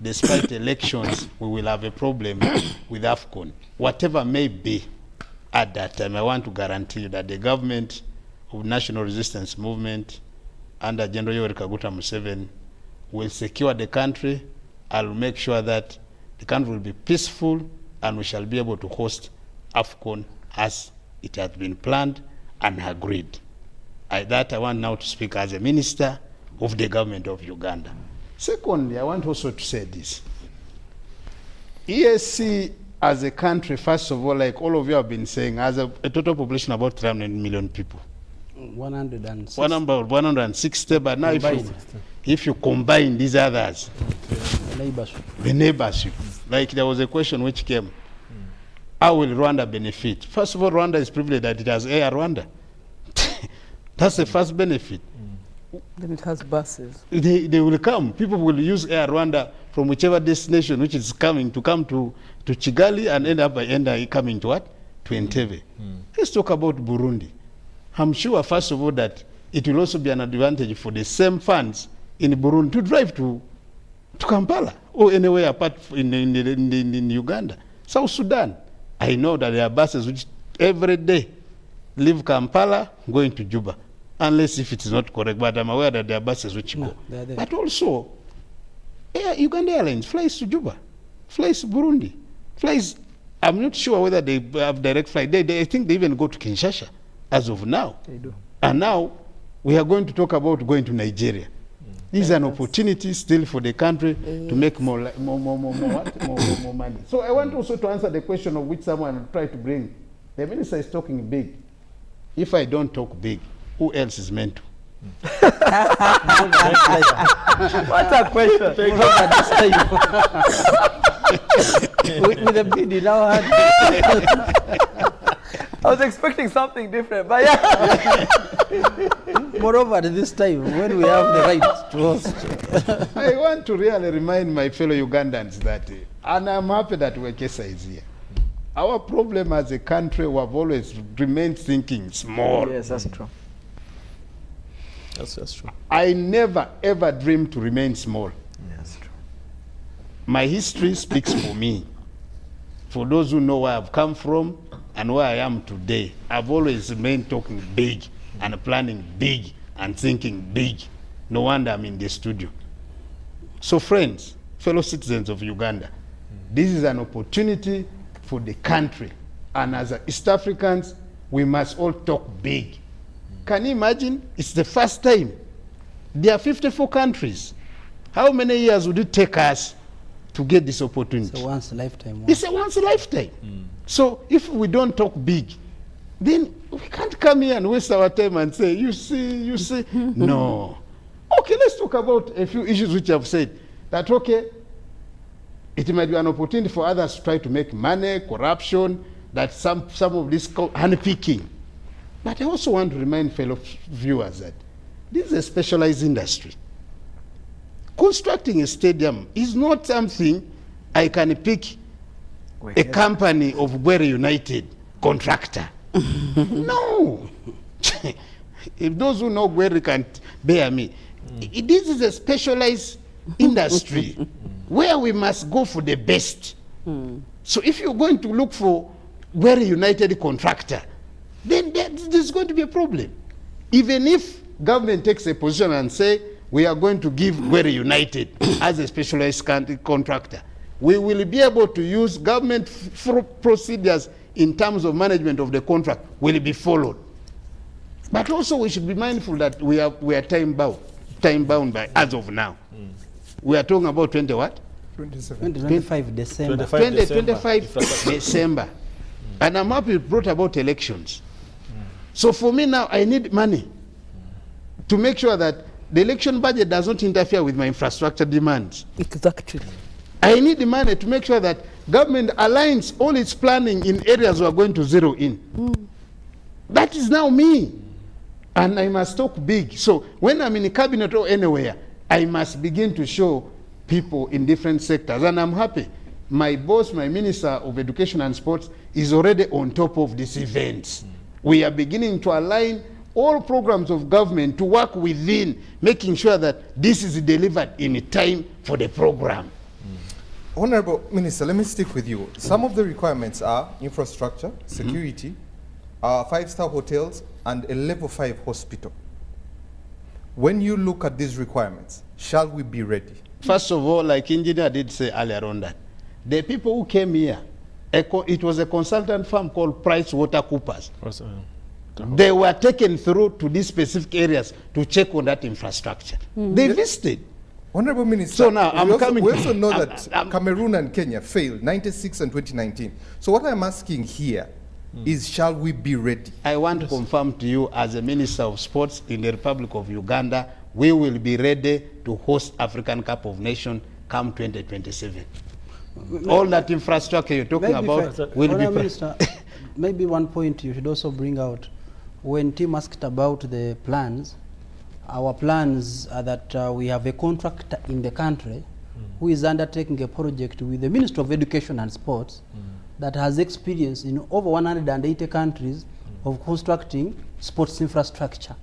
despite elections, we will have a problem with Afcon. Whatever may be at that time, I want to guarantee you that the government of National Resistance Movement under General Yoweri Kaguta Museveni will secure the country. I'll make sure that the country will be peaceful and we shall be able to host Afcon as it has been planned and agreed. I want now to speak as a minister of the government of Uganda. Secondly, I want also to say this. EAC as a country, first of all, like all of you have been saying, has a total population of about 300 million people. 160, but now if you combine these others, the neighborship, like there was a question which came, how will Rwanda benefit? First of all, Rwanda is privileged that it has Air Rwanda. That's the first benefit. Then it has buses. They will come. People will use Air Rwanda from whichever destination which is coming to Kigali and end up coming to what? To Entebbe. Let's talk about Burundi. I'm sure, first of all, that it will also be an advantage for the same funds in Burundi to drive to Kampala or anywhere apart in Uganda. South Sudan. I know that there are buses which every day leave Kampala going to Juba, unless if it is not correct, but I'm aware that there are buses which go. But also, Uganda Airlines flies to Juba, flies to Burundi, flies, I'm not sure whether they have direct flight. I think they even go to Kinshasa as of now. They do. And now we are going to talk about going to Nigeria. This is an opportunity still for the country to make more money. So I want also to answer the question of which someone tried to bring. The minister is talking big. If I don't talk big, who else is meant to? What a question. With a bid in our hand. I was expecting something different, but yeah. Moreover, at this time, when we have the right to host. I want to really remind my fellow Ugandans that, and I'm happy that Wekesa is here. Our problem as a country, we have always remained thinking small. Yes, that's true. That's true. I never ever dreamed to remain small. That's true. My history speaks for me. For those who know where I've come from and where I am today, I've always remained talking big and planning big and thinking big. No wonder I'm in the studio. So friends, fellow citizens of Uganda, this is an opportunity for the country. And as East Africans, we must all talk big. Can you imagine? It's the first time. There are 54 countries. How many years would it take us to get this opportunity? It's a once a lifetime. It's a once a lifetime. So if we don't talk big, then we can't come here and waste our time and say, you see. No. Okay, let's talk about a few issues which I've said. That, okay, it might be an opportunity for others to try to make money, corruption, that some of this handpicking. But I also want to remind fellow viewers that this is a specialized industry. Constructing a stadium is not something I can pick a company of Gwere United contractor. No. If those who know Gwere can bear me. This is a specialized industry where we must go for the best. So if you're going to look for Gwere United contractor, then there's going to be a problem. Even if government takes a position and say, we are going to give Gwere United as a specialized contractor, we will be able to use government procedures in terms of management of the contract will be followed. But also we should be mindful that we are time bound by as of now. We are talking about 25 December. 25 December. And I'm happy it brought about elections. So for me now, I need money to make sure that the election budget does not interfere with my infrastructure demands. Exactly. I need the money to make sure that government aligns all its planning in areas we are going to zero in. That is now me. And I must talk big. So when I'm in a cabinet or anywhere, I must begin to show people in different sectors. And I'm happy. My boss, my Minister of Education and Sports, is already on top of these events. We are beginning to align all programs of government to work within, making sure that this is delivered in time for the program. Honorable Minister, let me stick with you. Some of the requirements are infrastructure, security, 5-star hotels, and a level 5 hospital. When you look at these requirements, shall we be ready? First of all, like engineer did say earlier on that, the people who came here, it was a consultant firm called PricewaterhouseCoopers. They were taken through to these specific areas to check on that infrastructure. They visited. Honorable Minister, so now we also know that Cameroon and Kenya failed, 96 and 2019. So what I'm asking here is, shall we be ready? I want to confirm to you as a Minister of Sports in the Republic of Uganda, we will be ready to host African Cup of Nations come 2027. All that infrastructure you're talking about will be Minister, maybe one point you should also bring out. When Tim asked about the plans, our plans are that we have a contractor in the country who is undertaking a project with the Ministry of Education and Sports that has experience in over 180 countries of constructing sports infrastructure.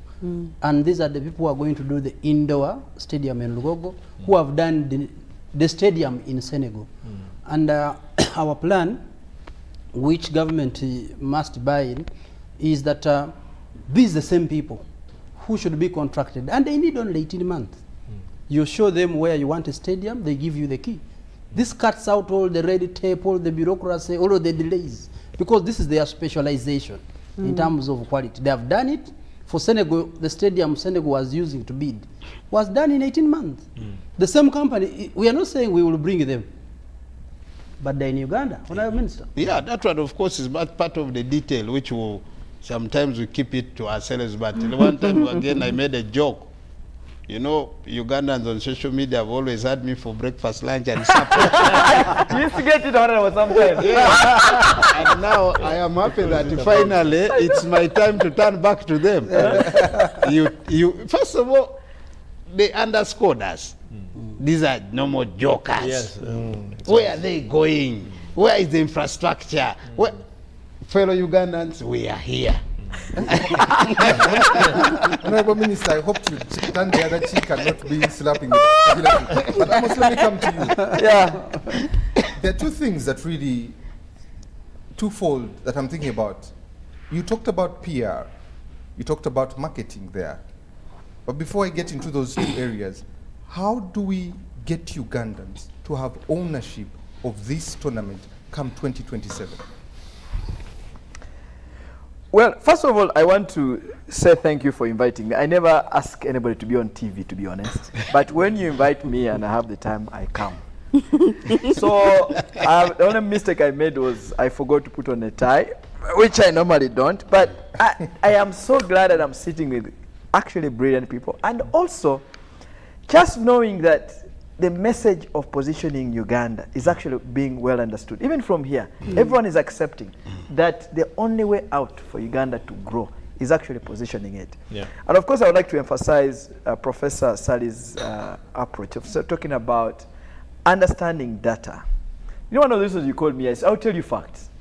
And these are the people who are going to do the indoor stadium in Lugogo, who have done the stadium in Senegal. And our plan which government must buy in, is that these are the same people who should be contracted, and they need only 18 months. You show them where you want a stadium, they give you the key. This cuts out all the red tape, all the bureaucracy, all of the delays, because this is their specialization in terms of quality. They have done it. For Senegal, the stadium Senegal was using to bid was done in 18 months. The same company, we are not saying we will bring them, but they're in Uganda, Honorable Minister. Yeah, that one, of course, is part of the detail, which will sometimes we keep it to ourselves. But one time, again, I made a joke. You know, Ugandans on social media have always had me for breakfast, lunch, and supper. You used to get it on sometimes. Yeah. And now I am happy that finally it's my time to turn back to them. First of all, they underscored us. These are normal jokers. Yes. Where are they going? Where is the infrastructure? Fellow Ugandans, we are here. Honorable Minister, I hope to turn the other cheek and not be slapping it. But Amos, let me come to you. Yeah. There are two things that really, twofold that I'm thinking about. You talked about PR. You talked about marketing there. But before I get into those two areas, how do we get Ugandans to have ownership of this tournament come 2027? Well, first of all, I want to say thank you for inviting me. I never ask anybody to be on TV, to be honest. But when you invite me and I have the time, I come. So the only mistake I made was I forgot to put on a tie, which I normally don't. But I am so glad that I'm sitting with actually brilliant people. And also, just knowing that the message of positioning Uganda is actually being well understood. Even from here, everyone is accepting that the only way out for Uganda to grow is actually positioning it. Yeah. And of course, I would like to emphasize Professor Sali's approach of talking about understanding data. You know, one of the reasons you called me is I'll tell you facts.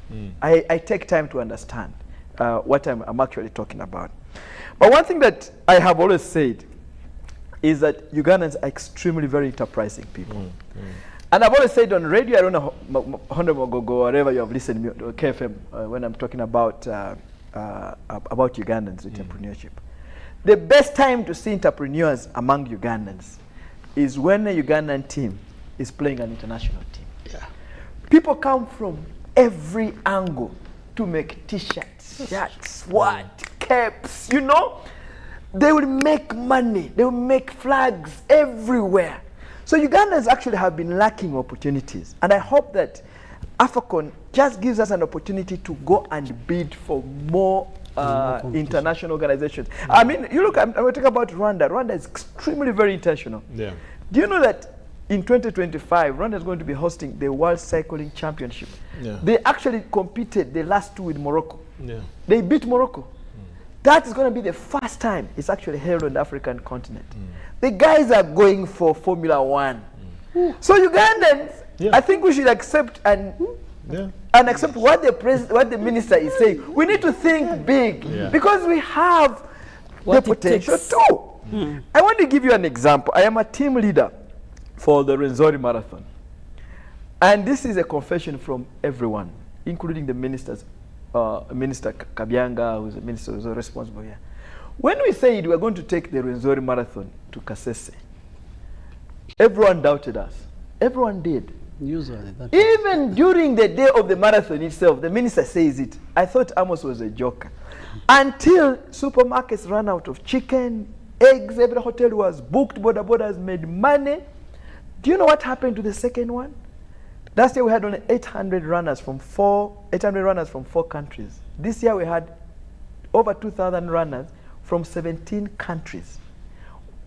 I take time to understand what I'm actually talking about. But one thing that I have always said is that Ugandans are extremely very enterprising people. And I've always said on radio, I don't know, Honorable Gogo, wherever you have listened to me, KFM, when I'm talking about Ugandans entrepreneurship. The best time to see entrepreneurs among Ugandans is when a Ugandan team is playing an international team. Yeah. People come from every angle to make t-shirts, shirts, caps, you know? They will make money. They will make flags everywhere. So Ugandans actually have been lacking opportunities. And I hope that Afcon just gives us an opportunity to go and bid for more international organizations. I mean, you look, I'm talking about Rwanda. Rwanda is extremely very intentional. Yeah. Do you know that in 2025, Rwanda is going to be hosting the World Cycling Championship? Yeah. They actually competed the last two with Morocco. Yeah. They beat Morocco. That is going to be the first time it's actually held on the African continent. The guys are going for Formula One. So Ugandans, I think we should accept and accept what the minister is saying. We need to think big because we have the potential too. I want to give you an example. I am a team leader for the Rwenzori Marathon. And this is a confession from everyone, including the ministers. Minister Kabyanga, who's the minister who's responsible here. When we said we were going to take the Rwenzori Marathon to Kasese, everyone doubted us. Everyone did. Usually, even during the day of the marathon itself, the minister says it. I thought Amos was a joker. Until supermarkets ran out of chicken, eggs, every hotel was booked, border borders made money. Do you know what happened to the second one? Last year we had only 800 runners from four countries. This year we had over 2,000 runners from 17 countries.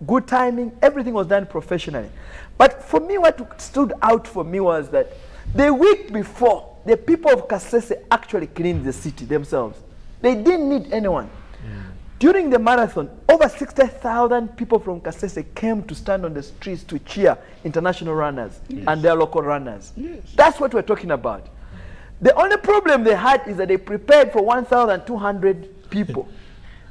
Good timing, everything was done professionally. But for me, what stood out for me was that the week before, the people of Kasese actually cleaned the city themselves. They didn't need anyone. During the marathon, over 60,000 people from Kasese came to stand on the streets to cheer international runners and their local runners. That's what we're talking about. The only problem they had is that they prepared for 1,200 people.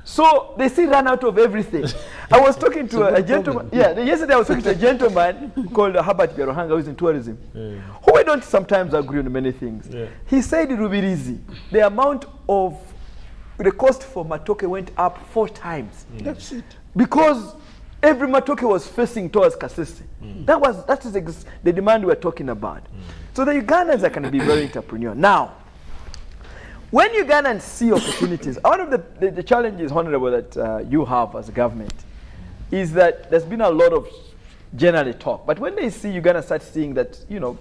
So they still run out of everything. I was talking to a gentleman. Yesterday I was talking to a gentleman called Herbert Biarohanga, who is in tourism, who we don't sometimes agree on many things. He said in Rubirizi, the amount of the cost for matoke went up 4 times. That's it. Because every matoke was facing towards Kasese. That is the demand we're talking about. So the Ugandans are going to be very entrepreneurial. Now, when Ugandans see opportunities, one of the challenges, Honorable, that you have as a government is that there's been a lot of generally talk. But when they see Uganda start seeing that, you and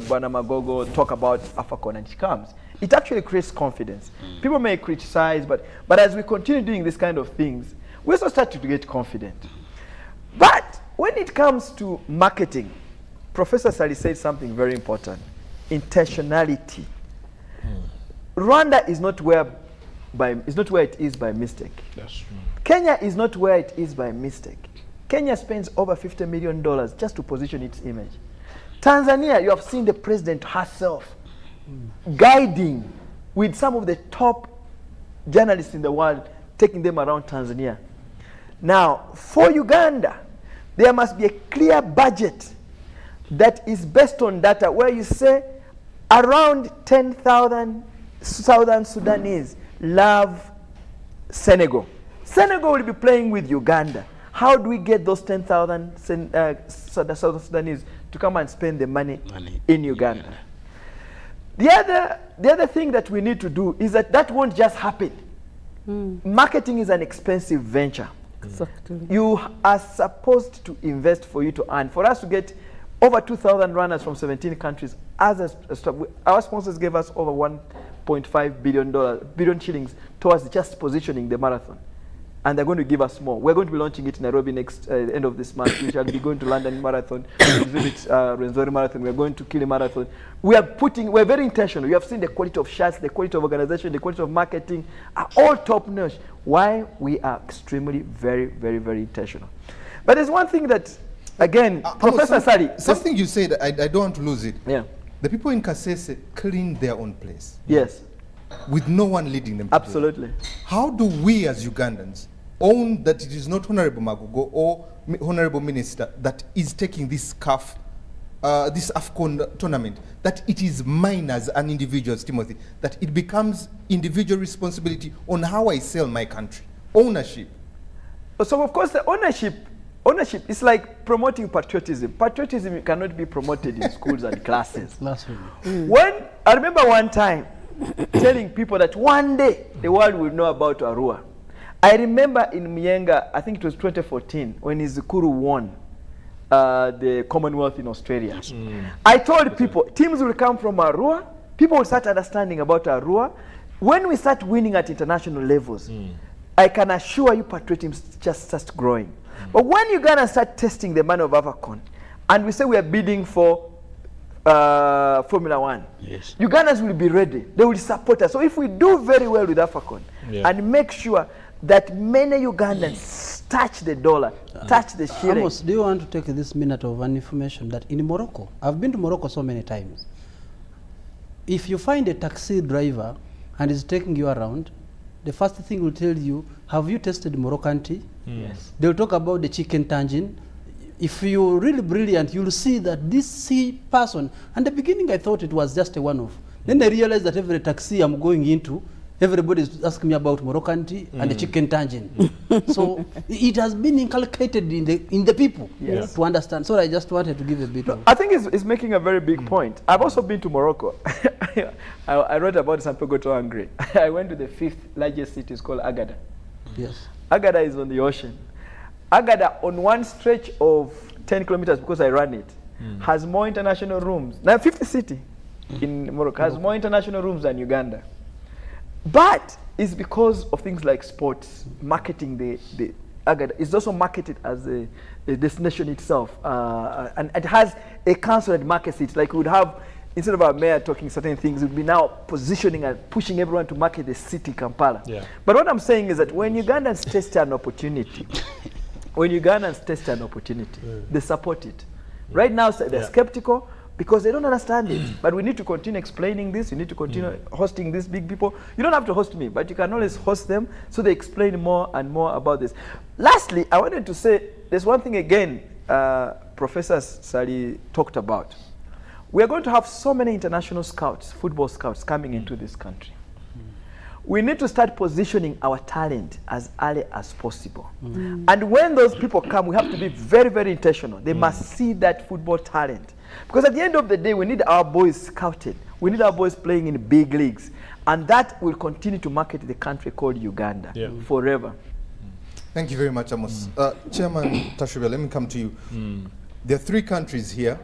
Bwana Magogo talk about Afcon and it comes, it actually creates confidence. People may criticize, but as we continue doing this kind of things, we also start to get confident. But when it comes to marketing, Professor Sali said something very important: intentionality. Rwanda is not where it is by mistake. That's true. Kenya is not where it is by mistake. Kenya spends over $50 million just to position its image. Tanzania, you have seen the president herself guiding with some of the top journalists in the world, taking them around Tanzania. Now, for Uganda, there must be a clear budget that is based on data where you say around 10,000 Southern Sudanese love Senegal. Senegal will be playing with Uganda. How do we get those 10,000 Southern Sudanese to come and spend the money in Uganda? The other thing that we need to do is that won't just happen. Marketing is an expensive venture. Exactly. You are supposed to invest for you to earn. For us to get over 2,000 runners from 17 countries, our sponsors gave us over $1.5 billion shillings towards just positioning the marathon. And they're going to give us more. We're going to be launching it in Nairobi next end of this month. We shall be going to London Marathon, Rwenzori Marathon. We're going to Kili Marathon. We're very intentional. You have seen the quality of shots, the quality of organization, the quality of marketing are all top notch. Why? We are extremely, very, very, very intentional. But there's one thing that, again, Professor Sali. Something you said, I don't want to lose it. Yeah. The people in Kasese clean their own place. Yes. With no one leading them. Absolutely. How do we as Ugandans own that it is not Honorable Magogo or Honorable Minister that is taking this CAF, this Afcon tournament, that it is mine as an individual, Timothy, that it becomes individual responsibility on how I sell my country? Ownership. So of course the ownership is like promoting patriotism. Patriotism cannot be promoted in schools and classes. When I remember one time telling people that one day the world will know about Arua. I remember in Myenga, I think it was 2014, when Izukuru won the Commonwealth in Australia. I told people, teams will come from Arua, people will start understanding about Arua. When we start winning at international levels, I can assure you patriotism just starts growing. But when you're gonna start testing the man of Afcon, and we say we are bidding for Formula 1, yes, Ugandans will be ready. They will support us. So if we do very well with Afcon and make sure that many Ugandans touch the dollar, touch the shilling. Amos, do you want to take this minute of an information that in Morocco, I've been to Morocco so many times. If you find a taxi driver and is taking you around, the first thing will tell you, have you tasted Moroccan tea? Yes. They'll talk about the chicken tangine. If you're really brilliant, you'll see that this person, at the beginning I thought it was just a one-off. Then I realized that every taxi I'm going into, everybody is asking me about Moroccan tea and the chicken tangine. So it has been inculcated in the people to understand. So I just wanted to give a bit of... I think it's making a very big point. I've also been to Morocco. I wrote about Santiago to Hungary. I went to the 5th largest city, it's called Agada. Yes. Agada is on the ocean. Agada, on one stretch of 10 kilometers, because I ran it, has more international rooms. Now, 50th city in Morocco has more international rooms than Uganda. But it's because of things like sports, marketing the Agada. It's also marketed as a destination itself. And it has a council that markets it. Like we would have, instead of our mayor talking certain things, we'd be now positioning and pushing everyone to market the city, Kampala. Yeah. But what I'm saying is that when Ugandans test an opportunity, they support it. Right now, they're skeptical because they don't understand it. But we need to continue explaining this. You need to continue hosting these big people. You don't have to host me, but you can always host them so they explain more and more about this. Lastly, I wanted to say there's one thing again Professor Sali talked about. We are going to have so many international scouts, football scouts, coming into this country. We need to start positioning our talent as early as possible. And when those people come, we have to be very, very intentional. They must see that football talent. Because at the end of the day, we need our boys scouted. We need our boys playing in big leagues. And that will continue to market the country called Uganda forever. Thank you very much, Amos. Chairman Tashuba, let me come to you. There are 3 countries here.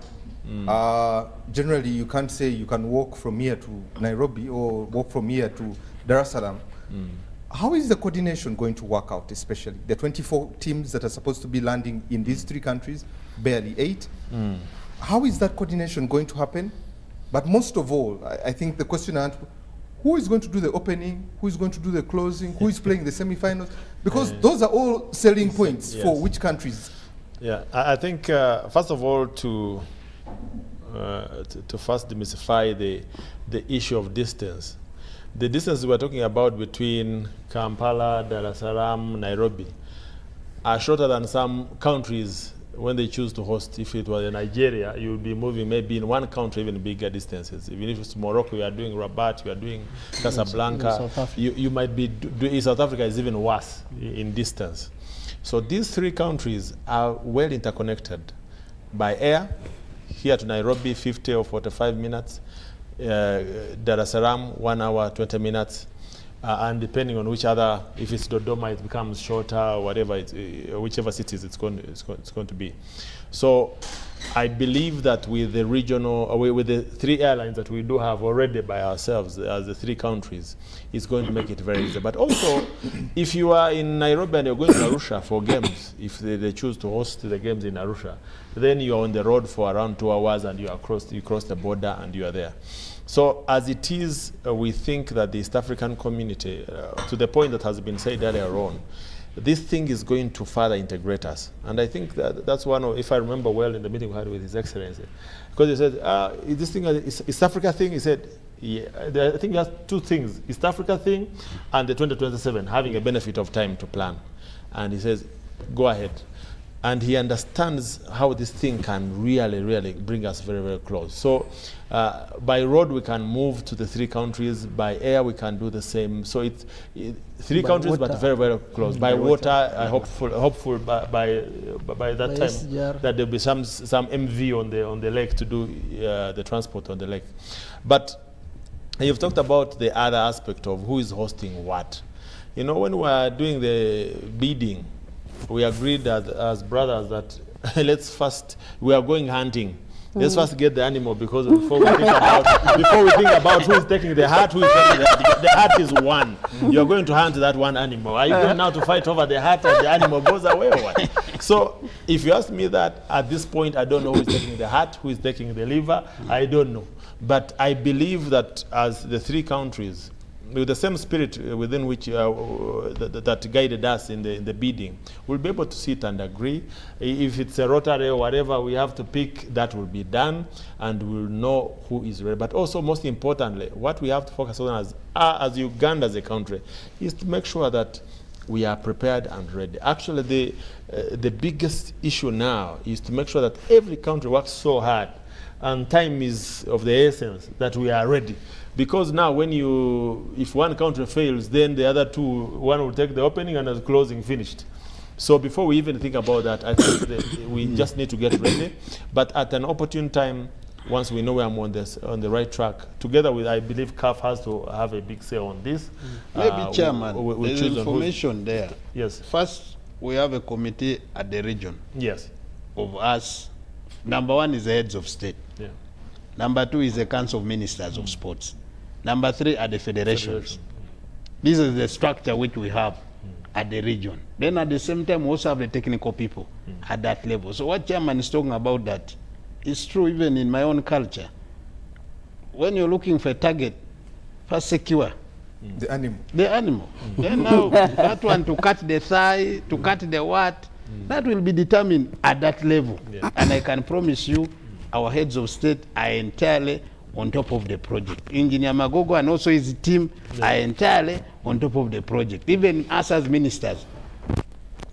Generally, you can't say you can walk from here to Nairobi or walk from here to Dar es Salaam. How is the coordination going to work out, especially the 24 teams that are supposed to be landing in these 3 countries, barely 8? How is that coordination going to happen? But most of all, I think the question, who is going to do the opening? Who is going to do the closing? Who is playing the semi-finals? Because those are all selling points for which countries? Yeah, I think first of all to first demystify the issue of distance. The distance we're talking about between Kampala, Dar es Salaam, Nairobi are shorter than some countries when they choose to host. If it was in Nigeria, you would be moving maybe in one country even bigger distances. Even if it's Morocco, you are doing Rabat, you are doing Casablanca. You might be South Africa is even worse in distance. So these 3 countries are well interconnected by air. Here to Nairobi, 50 or 45 minutes. Dar es Salaam, 1 hour, 20 minutes. And depending on which other, if it's Dodoma, it becomes shorter, or whatever, whichever cities it's going to be. So I believe that with the regional, with the 3 airlines that we do have already by ourselves as the 3 countries, it's going to make it very easy. But also, if you are in Nairobi and you're going to Arusha for games, if they choose to host the games in Arusha, then you're on the road for around 2 hours and you cross the border and you are there. So as it is, we think that the East African community, to the point that has been said earlier on, this thing is going to further integrate us. And I think that's one of, if I remember well in the meeting we had with His Excellency, because he said, is this thing East Africa thing? He said, yeah, I think there's 2 things, East Africa thing and the 2027, having a benefit of time to plan. And he says, go ahead. And he understands how this thing can really, really bring us very, very close. So by road, we can move to the 3 countries. By air, we can do the same. So it's 3 countries, water, but very, very close. By water, I hopeful by that time that there'll be some MV on the lake to do the transport on the lake. But you've talked about the other aspect of who is hosting what. You know, when we are doing the bidding, we agreed as brothers that we are going hunting. Let's first get the animal, because before we think about who is taking the hat, who is taking the hat is one. You are going to hunt that one animal. Are you going now to fight over the hat and the animal goes away or what? So if you ask me that, at this point, I don't know who is taking the hat, who is taking the liver. I don't know. But I believe that as the 3 countries, with the same spirit within which that guided us in the bidding, we'll be able to sit and agree. If it's a Rotary or whatever we have to pick, that will be done, and we'll know who is ready. But also, most importantly, what we have to focus on as Uganda as a country is to make sure that we are prepared and ready. Actually, the biggest issue now is to make sure that every country works so hard, and time is of the essence, that we are ready. Because now if one country fails, then the other 2, one will take the opening and the closing finished. So before we even think about that, I think we just need to get ready. But at an opportune time, once we know we are on the right track, together with, I believe CAF has to have a big say on this. Maybe Chairman, there's choose information there. Yes. First, we have a committee at the region. Yes. Of us. Number 1 is the heads of state. Yeah. Number 2 is the Council of Ministers of Sports. Number 3 are the federations. This is the structure which we have at the region. Then at the same time, we also have the technical people at that level. So what Chairman is talking about, that is true even in my own culture. When you're looking for a target, first secure the animal. Then now that one, to cut the thigh, to cut the what, that will be determined at that level. Yeah. And I can promise you, our heads of state are entirely on top of the project. Engineer Magogo and also his team are entirely on top of the project. Even us as ministers,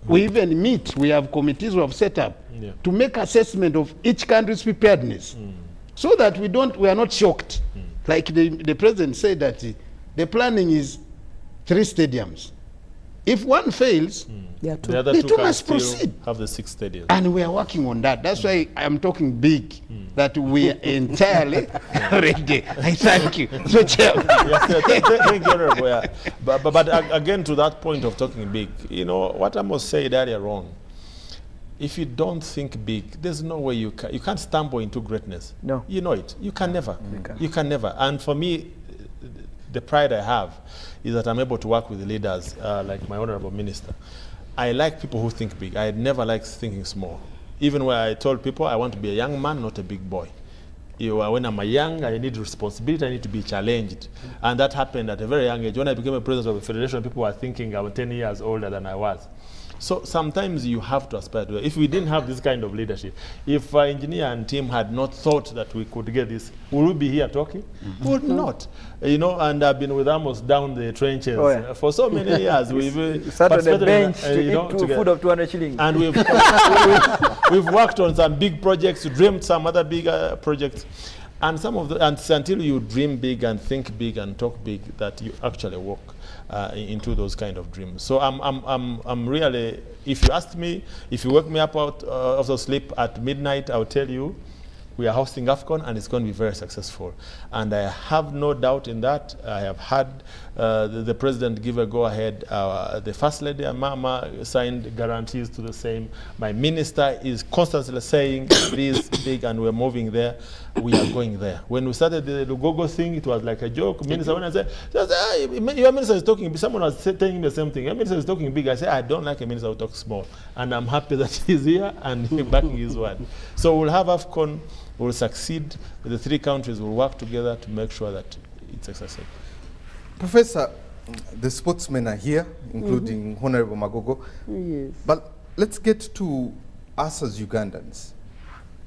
we even meet, we have committees we have set up to make assessment of each country's preparedness, so that we are not shocked. Like the president said that the planning is 3 stadiums. If one fails, the other the two two can must still proceed. have the 6 stadiums. And we are working on that. That's why I am talking big, that we are entirely ready. I thank you. So, Chair. Thank you, Honorable. Yeah. But again, to that point of talking big, you know, what Amos said earlier on, if you don't think big, there's no way you can't stumble into greatness. No. You know it. You can never. You can never. And for me, the pride I have is that I'm able to work with leaders like my honorable minister. I like people who think big. I never like thinking small. Even when I told people I want to be a young man, not a big boy. When I'm young, I need responsibility, I need to be challenged. And that happened at a very young age. When I became a president of a federation, people were thinking I was 10 years older than I was. So sometimes you have to aspire to it. If we didn't have this kind of leadership, if our engineer and team had not thought that we could get this, would we be here talking? We would not. You know, and I've been with Amos down the trenches for so many years. We've sat on the bench to eat food of 200 shillings. And we've worked on some big projects, dreamed some other bigger projects. And some of the, until you dream big and think big and talk big, that you actually walk into those kind of dreams. So I'm really, if you asked me, if you wake me up out of the sleep at midnight, I'll tell you we are hosting Afcon and it's going to be very successful. And I have no doubt in that. I have had the president give a go-ahead. The First Lady, Mama, signed guarantees to the same. My minister is constantly saying it is big and we're moving there. We are going there. When we started the Lugogo thing, it was like a joke. Minister, when I said, your minister is talking big, someone was telling me the same thing. Your minister is talking big. I said, I don't like a minister who talks small. And I'm happy that he's here and backing his word. So we'll have Afcon, we'll succeed. The 3 countries will work together to make sure that it's successful. Professor, the sportsmen are here, including Honorable Magogo. Yes. But let's get to us as Ugandans.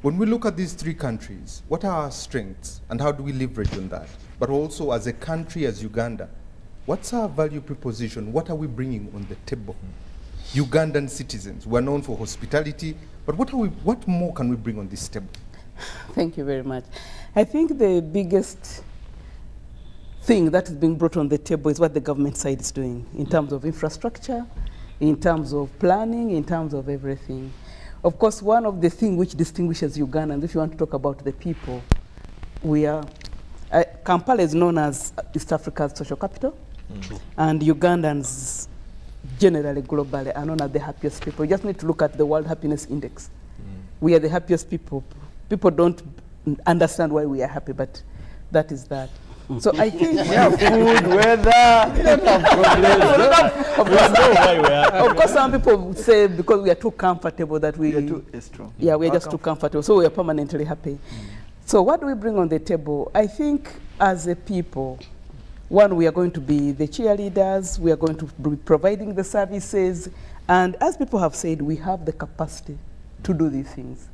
When we look at these 3 countries, what are our strengths and how do we leverage on that? But also as a country, as Uganda, what's our value proposition? What are we bringing on the table? Ugandan citizens, we're known for hospitality, but what more can we bring on this table? Thank you very much. I think the biggest thing that is being brought on the table is what the government side is doing in terms of infrastructure, in terms of planning, in terms of everything. Of course, one of the things which distinguishes Uganda, and if you want to talk about the people, we are, Kampala is known as East Africa's social capital, and Ugandans generally, globally, are known as the happiest people. You just need to look at the World Happiness Index. We are the happiest people. People don't understand why we are happy, but that is that. So I think we have food, weather, we don't have problems. Of course, some people would say because we are too comfortable that we are too strong. Yeah, we are just too comfortable, so we are permanently happy. So what do we bring on the table? I think as a people, one, we are going to be the cheerleaders, we are going to be providing the services, and as people have said, we have the capacity to do these things.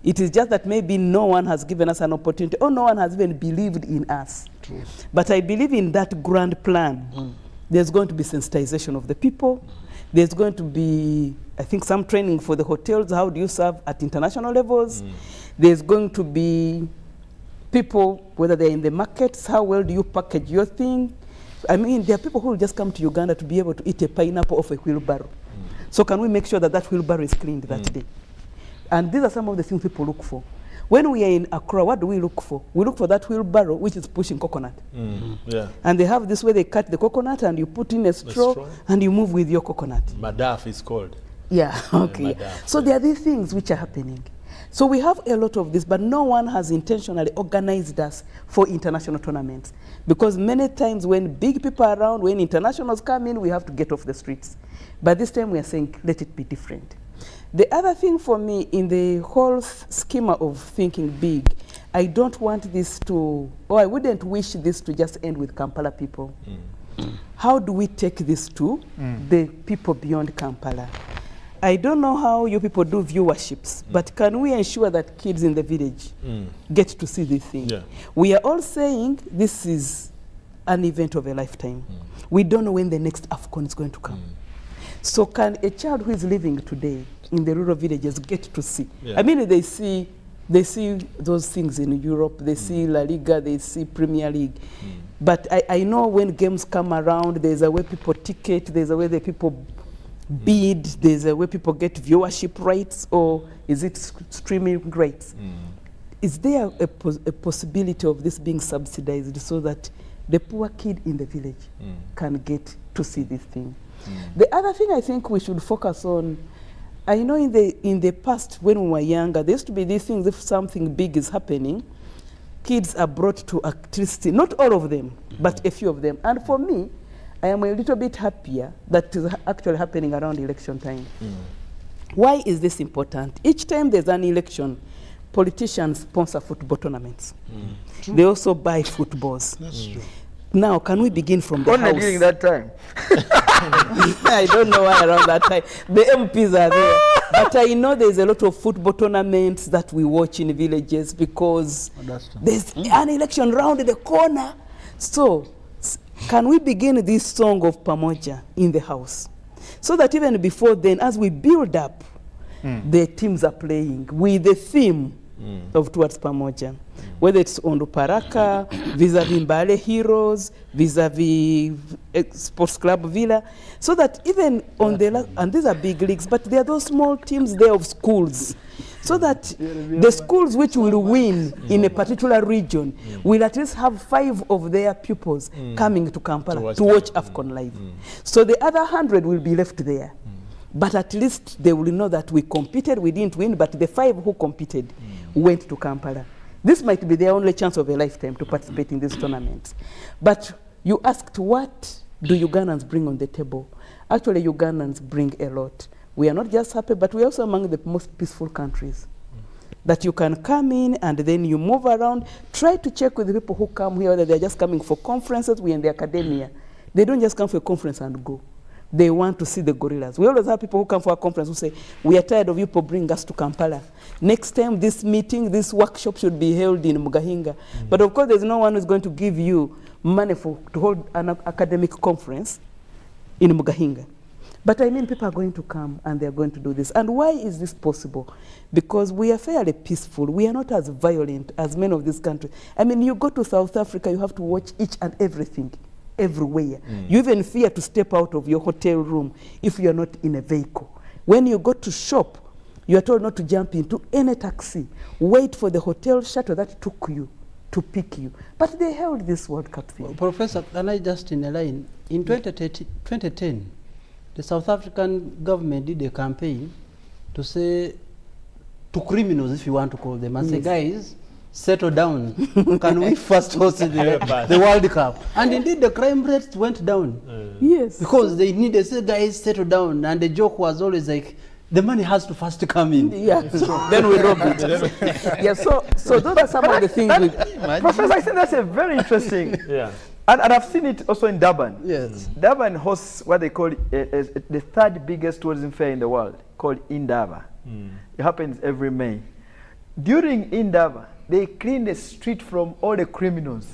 It is just that maybe no one has given us an opportunity, or no one has even believed in us. True. But I believe in that grand plan. There's going to be sensitization of the people. There's going to be, I think, some training for the hotels. How do you serve at international levels? There's going to be people, whether they're in the markets, how well do you package your thing? I mean, there are people who will just come to Uganda to be able to eat a pineapple off a wheelbarrow. So can we make sure that that wheelbarrow is cleaned that day? And these are some of the things people look for. When we are in Accra, what do we look for? We look for that wheelbarrow which is pushing coconut. Yeah. And they have this way they cut the coconut and you put in a straw and you move with your coconut. Madaf is called. Yeah, okay. So there are these things which are happening. So we have a lot of this, but no one has intentionally organized us for international tournaments. Because many times when big people are around, when internationals come in, we have to get off the streets. But this time we are saying, let it be different. The other thing for me in the whole schema of thinking big, I don't want this to, or I wouldn't wish this to just end with Kampala people. How do we take this to the people beyond Kampala? I don't know how you people do viewerships, but can we ensure that kids in the village get to see this thing? Yeah. We are all saying this is an event of a lifetime. We don't know when the next Afcon is going to come. So can a child who is living today in the rural villages get to see? Yeah. I mean, they see those things in Europe, they see La Liga, they see Premier League. But I know when games come around, there's a way people ticket, there's a way that people bid, there's a way people get viewership rights, or is it streaming rights? Is there a possibility of this being subsidized so that the poor kid in the village can get to see this thing? The other thing I think we should focus on, I know in the past when we were younger, there used to be these things, if something big is happening, kids are brought to activity, not all of them, but a few of them. And for me, I am a little bit happier that is actually happening around election time. Why is this important? Each time there's an election, politicians sponsor football tournaments. They also buy footballs. That's true. Now, can we begin from the Only house? during that time. I don't know why around that time. The MPs are there. But I know there's a lot of football tournaments that we watch in villages because there's an election round the corner. So, can we begin this song of Pamoja in the house? So that even before then, as we build up, the teams are playing with the theme of Towards Pamoja. Whether it's Ondo Paraka, vis-a-vis Mbale Heroes, vis-a-vis Sports Club Villa, so that even on and these are big leagues, but there are those small teams there of schools, so that the schools which will win in a particular region will at least have 5 of their pupils coming to Kampala to watch Afcon live. So the other 100 will be left there. But at least they will know that we competed, we didn't win, but the 5 who competed went to Kampala. This might be their only chance of a lifetime to participate in these tournaments. But you asked, what do Ugandans bring on the table? Actually, Ugandans bring a lot. We are not just happy, but we are also among the most peaceful countries. That you can come in and then you move around. Try to check with the people who come here, whether they're just coming for conferences. We're in the academia. They don't just come for a conference and go. They want to see the gorillas. We always have people who come for a conference who say, we are tired of you people bringing us to Kampala. Next time this meeting, this workshop should be held in Mugahinga. But of course, there's no one who's going to give you money to hold an academic conference in Mugahinga. But I mean, people are going to come and they're going to do this. And why is this possible? Because we are fairly peaceful. We are not as violent as many of these countries. I mean, you go to South Africa, you have to watch each and everything. Everywhere. You even fear to step out of your hotel room if you're not in a vehicle. When you go to shop, you are told not to jump into any taxi. Wait for the hotel shuttle that took you to pick you. But they held this World Cup thing. Professor, can I just in a line? In 2010, the South African government did a campaign to say to criminals, if you want to call them, and say, guys, settle down. Can we first host the World Cup? And indeed, the crime rates went down. Yes. Because they needed, say, guys, settle down. And the joke was always like, the money has to first come in. Yeah. Then we rob it. Yeah. So those are some of the things. Professor, I think that's a very interesting. And I've seen it also in Durban. Yes. Durban hosts what they call the 3rd biggest tourism fair in the world, called Indaba. It happens every May. During Indaba, they clean the street from all the criminals.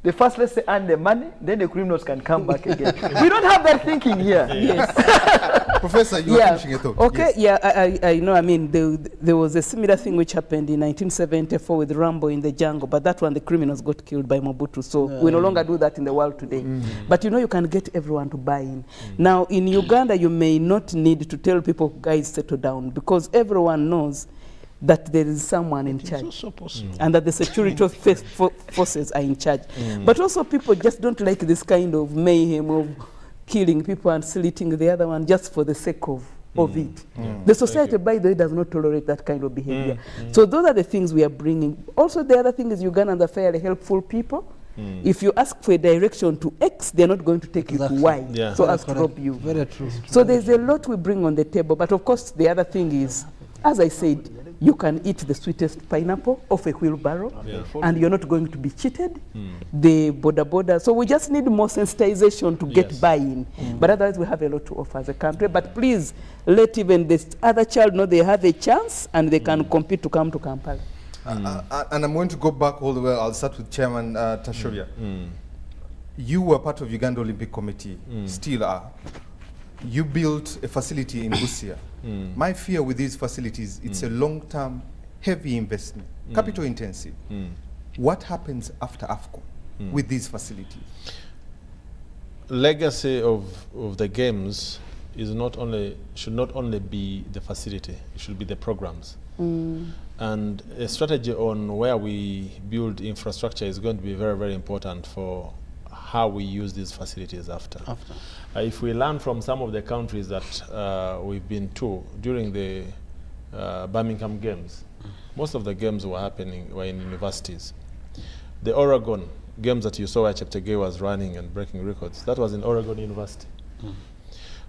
They first, let's say, earn the money, then the criminals can come back again. We don't have that thinking here. Yes. Professor, you are finishing your thought. Okay, yes. I know. I mean, there was a similar thing which happened in 1974 with Rambo in the jungle, but that one, the criminals got killed by Mobutu. So we no longer do that in the world today. But you know, you can get everyone to buy in. Now, in Uganda, you may not need to tell people, guys, settle down, because everyone knows that there is someone in charge and that the security forces are in charge. But also people just don't like this kind of mayhem of killing people and slitting the other one just for the sake of it. The society, by the way, does not tolerate that kind of behavior. So those are the things we are bringing. Also, the other thing is Ugandans are fairly helpful people. If you ask for a direction to X, they're not going to take you to Y. So as to rob you. Very true. So there's a lot we bring on the table. But of course, the other thing is, as I said, You can eat the sweetest pineapple off a wheelbarrow, and you're not going to be cheated. The border. So we just need more sensitization to get buy-in. But otherwise, we have a lot to offer as a country. But please, let even this other child know they have a chance and they can compete to come to Kampala. And I'm going to go back all the way. I'll start with Chairman Tashovia. You were part of Uganda Olympic Committee, still are. You built a facility in Busia. My fear with these facilities, it's a long-term, heavy investment, capital intensive. What happens after Afcon with these facilities? Legacy of the games is should not only be the facility, it should be the programs. And a strategy on where we build infrastructure is going to be very, very important for how we use these facilities after. If we learn from some of the countries that we've been to during the Birmingham Games, most of the games were in universities. The Oregon Games that you saw where Cheptegei was running and breaking records, that was in Oregon University.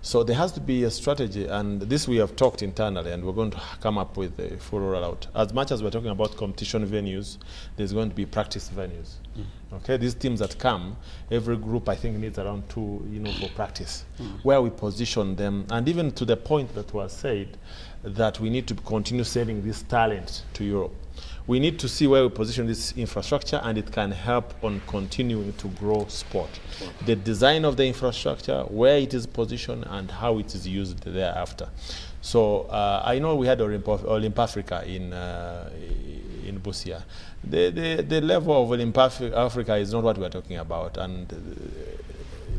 So there has to be a strategy, and this we have talked internally, and we're going to come up with a full rollout. As much as we're talking about competition venues, there's going to be practice venues. Okay, these teams that come, every group I think needs around 2, for practice, where we position them, and even to the point that was said that we need to continue sending this talent to Europe. We need to see where we position this infrastructure, and it can help on continuing to grow sport. The design of the infrastructure, where it is positioned, and how it is used thereafter. So I know we had Olymp Africa in Busia. The level of Olymp Africa is not what we're talking about, and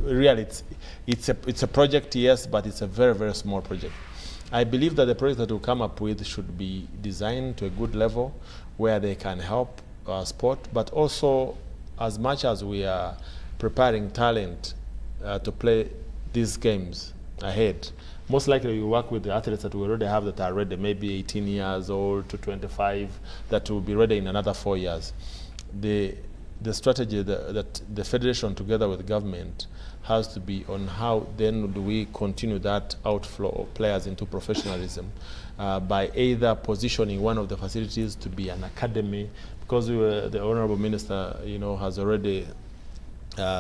really it's a project, yes, but it's a very, very small project. I believe that the project that we'll come up with should be designed to a good level where they can help sport, but also as much as we are preparing talent to play these games ahead, most likely we work with the athletes that we already have that are ready, maybe 18 years old to 25, that will be ready in another 4 years. The strategy that the federation together with government has to be on how then do we continue that outflow of players into professionalism by either positioning one of the facilities to be an academy, because the Honorable Minister, has already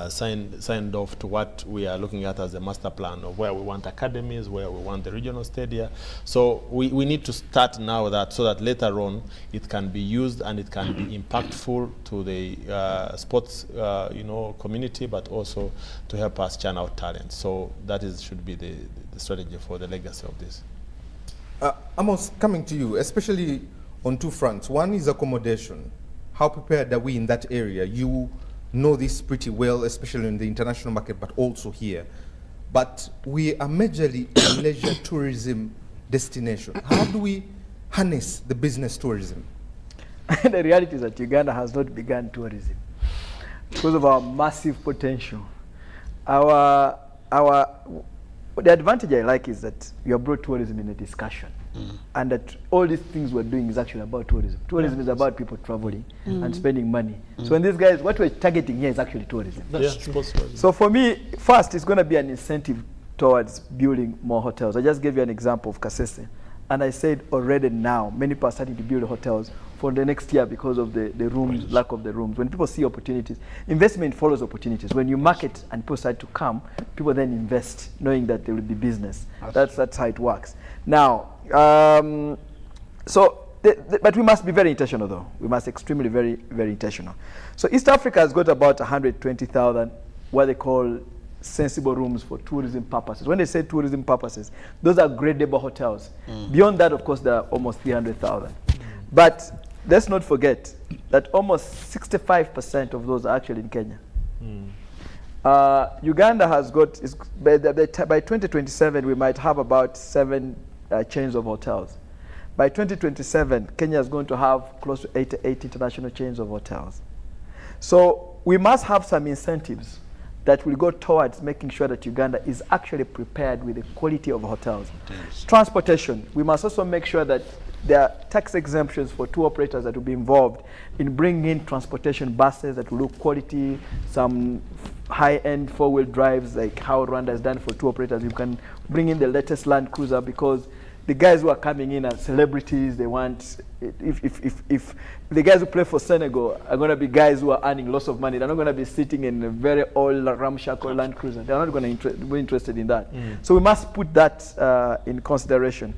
signed off to what we are looking at as a master plan of where we want academies, where we want the regional stadia. So we need to start now so that later on it can be used and it can be impactful to the sports community, but also to help us churn out talent. So that should be the strategy for the legacy of this. Amos, coming to you, especially on two fronts. One is accommodation. How prepared are we in that area? You know this pretty well, especially in the international market, but also here. But we are majorly a leisure tourism destination. How do we harness the business tourism? The reality is that Uganda has not begun tourism because of our massive potential. The advantage I like is that we have brought tourism in a discussion, and that all these things we're doing is actually about tourism. Tourism is about people traveling and spending money. So when these guys, what we're targeting here is actually tourism. So for me, first, it's going to be an incentive towards building more hotels. I just gave you an example of Kasese, and I said already now, many people are starting to build hotels for the next year because of the rooms, lack of the rooms. When people see opportunities, investment follows opportunities. When you market and people start to come, people then invest, knowing that there will be business. That's how it works. Now, but we must be very intentional, though. We must extremely very, very intentional. So East Africa has got about 120,000 what they call sensible rooms for tourism purposes. When they say tourism purposes, those are gradable hotels. Beyond that, of course, there are almost 300,000. But let's not forget that almost 65% of those are actually in Kenya. Uganda has got, by 2027, we might have about 7 chains of hotels. By 2027, Kenya is going to have close to 88 international chains of hotels. So we must have some incentives that will go towards making sure that Uganda is actually prepared with the quality of hotels. Transportation, we must also make sure that there are tax exemptions for tour operators that will be involved in bringing in transportation buses that will look quality, some high-end 4-wheel drives like how Rwanda has done for tour operators. You can bring in the latest Land Cruiser because the guys who are coming in as celebrities, they want, if the guys who play for Senegal are going to be guys who are earning lots of money, they're not going to be sitting in a very old ramshackle Land Cruiser. They're not going to be interested in that. So we must put that in consideration.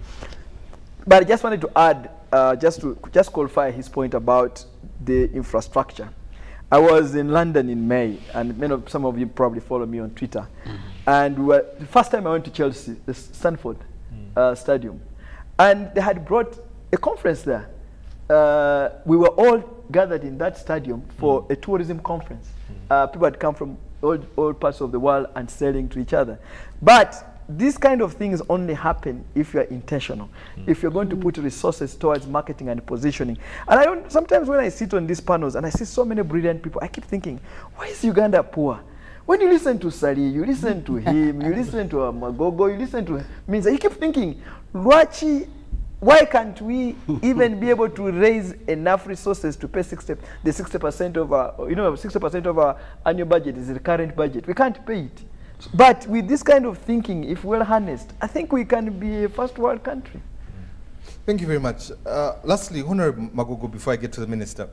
But I just wanted to add, just qualify his point about the infrastructure. I was in London in May, and some of you probably follow me on Twitter. And the first time I went to Chelsea, the Stanford Stadium, and they had brought a conference there. We were all gathered in that stadium for a tourism conference. People had come from all parts of the world and selling to each other. But these kind of things only happen if you're intentional, if you're going to put resources towards marketing and positioning. And sometimes when I sit on these panels and I see so many brilliant people, I keep thinking, why is Uganda poor? When you listen to Sali, you listen to him, you listen to Magogo, you listen to Minza, you keep thinking, Ruachi, why can't we even be able to raise enough resources to pay 60% of our, 60% of our annual budget is the current budget. We can't pay it. But with this kind of thinking, if we're honest, I think we can be a first world country. Thank you very much. Lastly, Honorable Magogo, before I get to the Minister,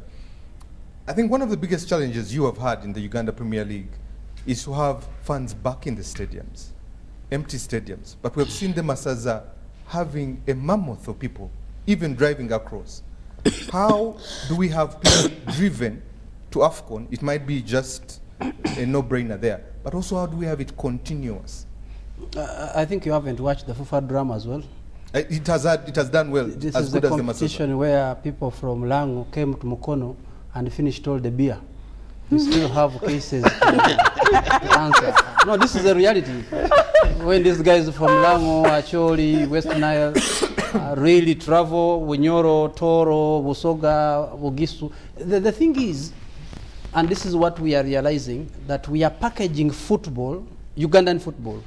I think one of the biggest challenges you have had in the Uganda Premier League is to have fans back in the stadiums, empty stadiums. But we have seen the Masaza having a mammoth of people, even driving across. How do we have people driven to Afcon? It might be just a no-brainer there. But also, how do we have it continuous? I think you haven't watched the FIFA drama as well. It has done well. This as is good the as competition where people from Lango came to Mukono and finished all the beer. We still have cases to answer. No, this is the reality. When these guys from Lango, Acholi, West Nile really travel, Winyoro, Toro, Busoga, Bugisu. The thing is, and this is what we are realizing, that we are packaging football, Ugandan football,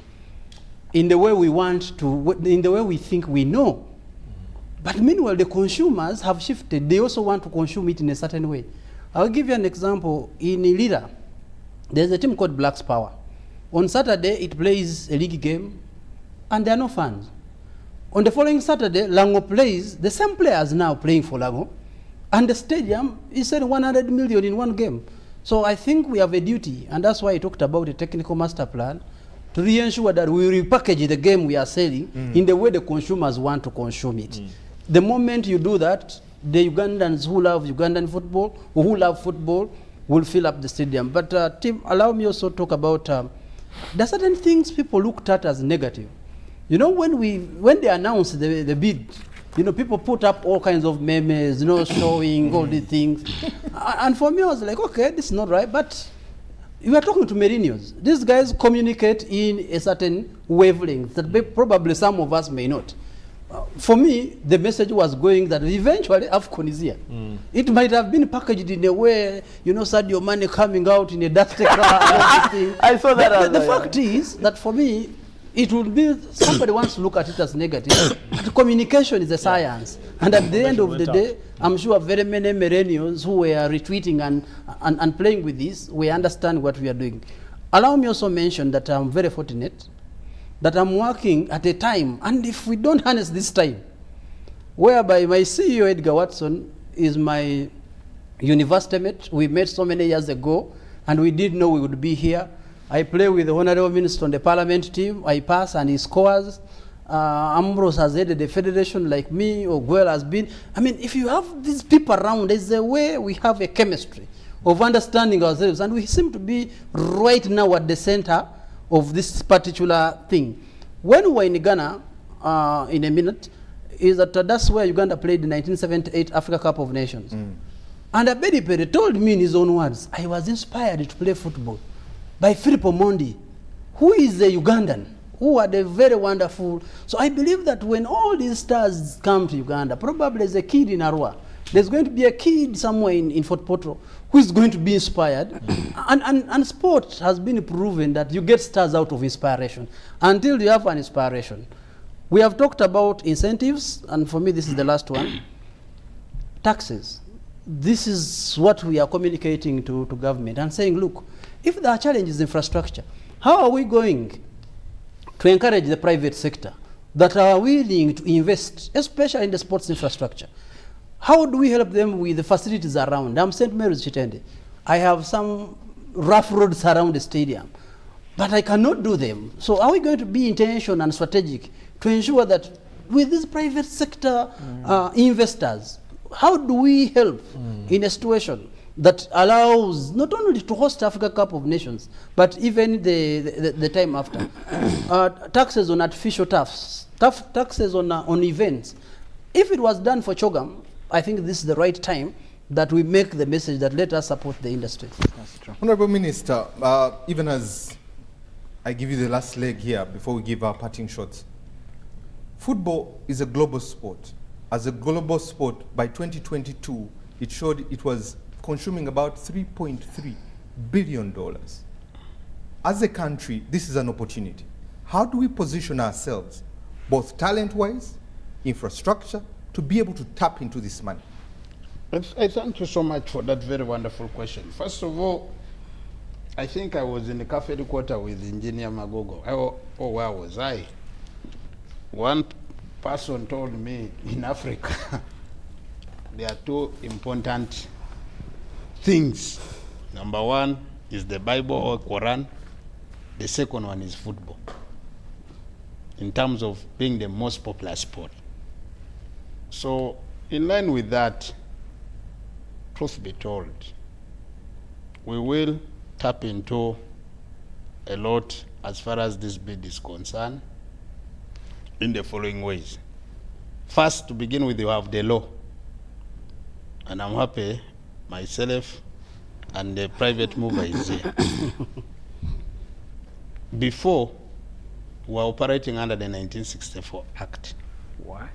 in the way we want to, in the way we think we know. But meanwhile, the consumers have shifted. They also want to consume it in a certain way. I'll give you an example. In Ilira, there's a team called Blacks Power. On Saturday, it plays a league game, and there are no fans. On the following Saturday, Lango plays, the same players now playing for Lango, and the stadium is selling 100 million in one game. So I think we have a duty, and that's why I talked about the technical master plan, to re-ensure that we repackage the game we are selling in the way the consumers want to consume it. The moment you do that, the Ugandans who love Ugandan football, who love football, will fill up the stadium. But Tim, allow me also to talk about, there are certain things people looked at as negative. You know, when they announced the bid, people put up all kinds of memes, showing all these things. And for me, I was like, okay, this is not right. But you are talking to Merinos. These guys communicate in a certain wavelength that probably some of us may not. For me, the message was going that eventually Afcon is here. It might have been packaged in a way, Sadio Mane coming out in a dusty car. I saw that. The fact is that for me, it would be, somebody wants to look at it as negative, but communication is a science. And at the end of the day, I'm sure very many millennials who were retweeting and playing with this, we understand what we are doing. Allow me also mention that I'm very fortunate that I'm working at a time, and if we don't harness this time, whereby my CEO, Edgar Watson, is my university mate. We met so many years ago, and we didn't know we would be here. I play with the Honorable Minister on the Parliament team. I pass and he scores. Ambrose has headed the federation like me, or Guel has been. I mean, if you have these people around, there's a way we have a chemistry of understanding ourselves, and we seem to be right now at the center of this particular thing. When we were in Ghana, in a minute, is that that's where Uganda played the 1978 Africa Cup of Nations. And Abedi Pere told me in his own words, I was inspired to play football by Filippo Mondi, who is a Ugandan, who had a very wonderful. So I believe that when all these stars come to Uganda, probably there's a kid in Arua, there's going to be a kid somewhere in Fort Portal who is going to be inspired. And sport has been proven that you get stars out of inspiration until you have an inspiration. We have talked about incentives, and for me this is the last one. Taxes. This is what we are communicating to government and saying, look, if there are challenges in infrastructure, how are we going to encourage the private sector that are willing to invest, especially in the sports infrastructure. How do we help them with the facilities around? I'm St. Mary's Chitende. I have some rough roads around the stadium, but I cannot do them. So are we going to be intentional and strategic to ensure that with these private sector investors, how do we help in a situation that allows not only to host Africa Cup of Nations, but even the time after? Taxes on artificial turfs, taxes on events. If it was done for Chogam, I think this is the right time that we make the message that let us support the industry. That's true. Honorable Minister, even as I give you the last leg here before we give our parting shots, football is a global sport. As a global sport, by 2022, it showed it was consuming about $3.3 billion. As a country, this is an opportunity. How do we position ourselves, both talent-wise, infrastructure, to be able to tap into this money? I thank you so much for that very wonderful question. First of all, I think I was in the cafe quarter with Engineer Magogo. Where was I? One person told me in Africa there are two important things. Number one is the Bible or Quran. The second one is football, in terms of being the most popular sport. So in line with that, truth be told, we will tap into a lot as far as this bid is concerned in the following ways. First, to begin with, you have the law. And I'm happy myself and the private mover is here. Before, we were operating under the 1964 Act. What?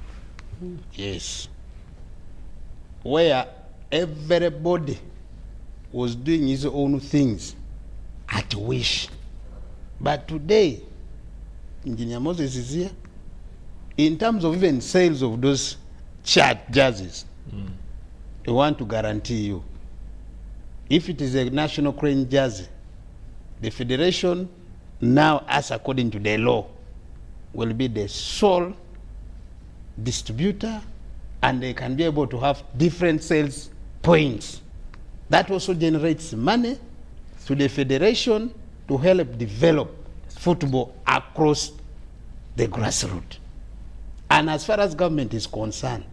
Yes. Where everybody was doing his own things at wish. But today, Engineer Moses is here. In terms of even sales of those jerseys, we want to guarantee you, if it is a national crane jersey, the federation now, as according to the law, will be the sole distributor, and they can be able to have different sales points. That also generates money to the federation to help develop football across the grassroots. And as far as government is concerned,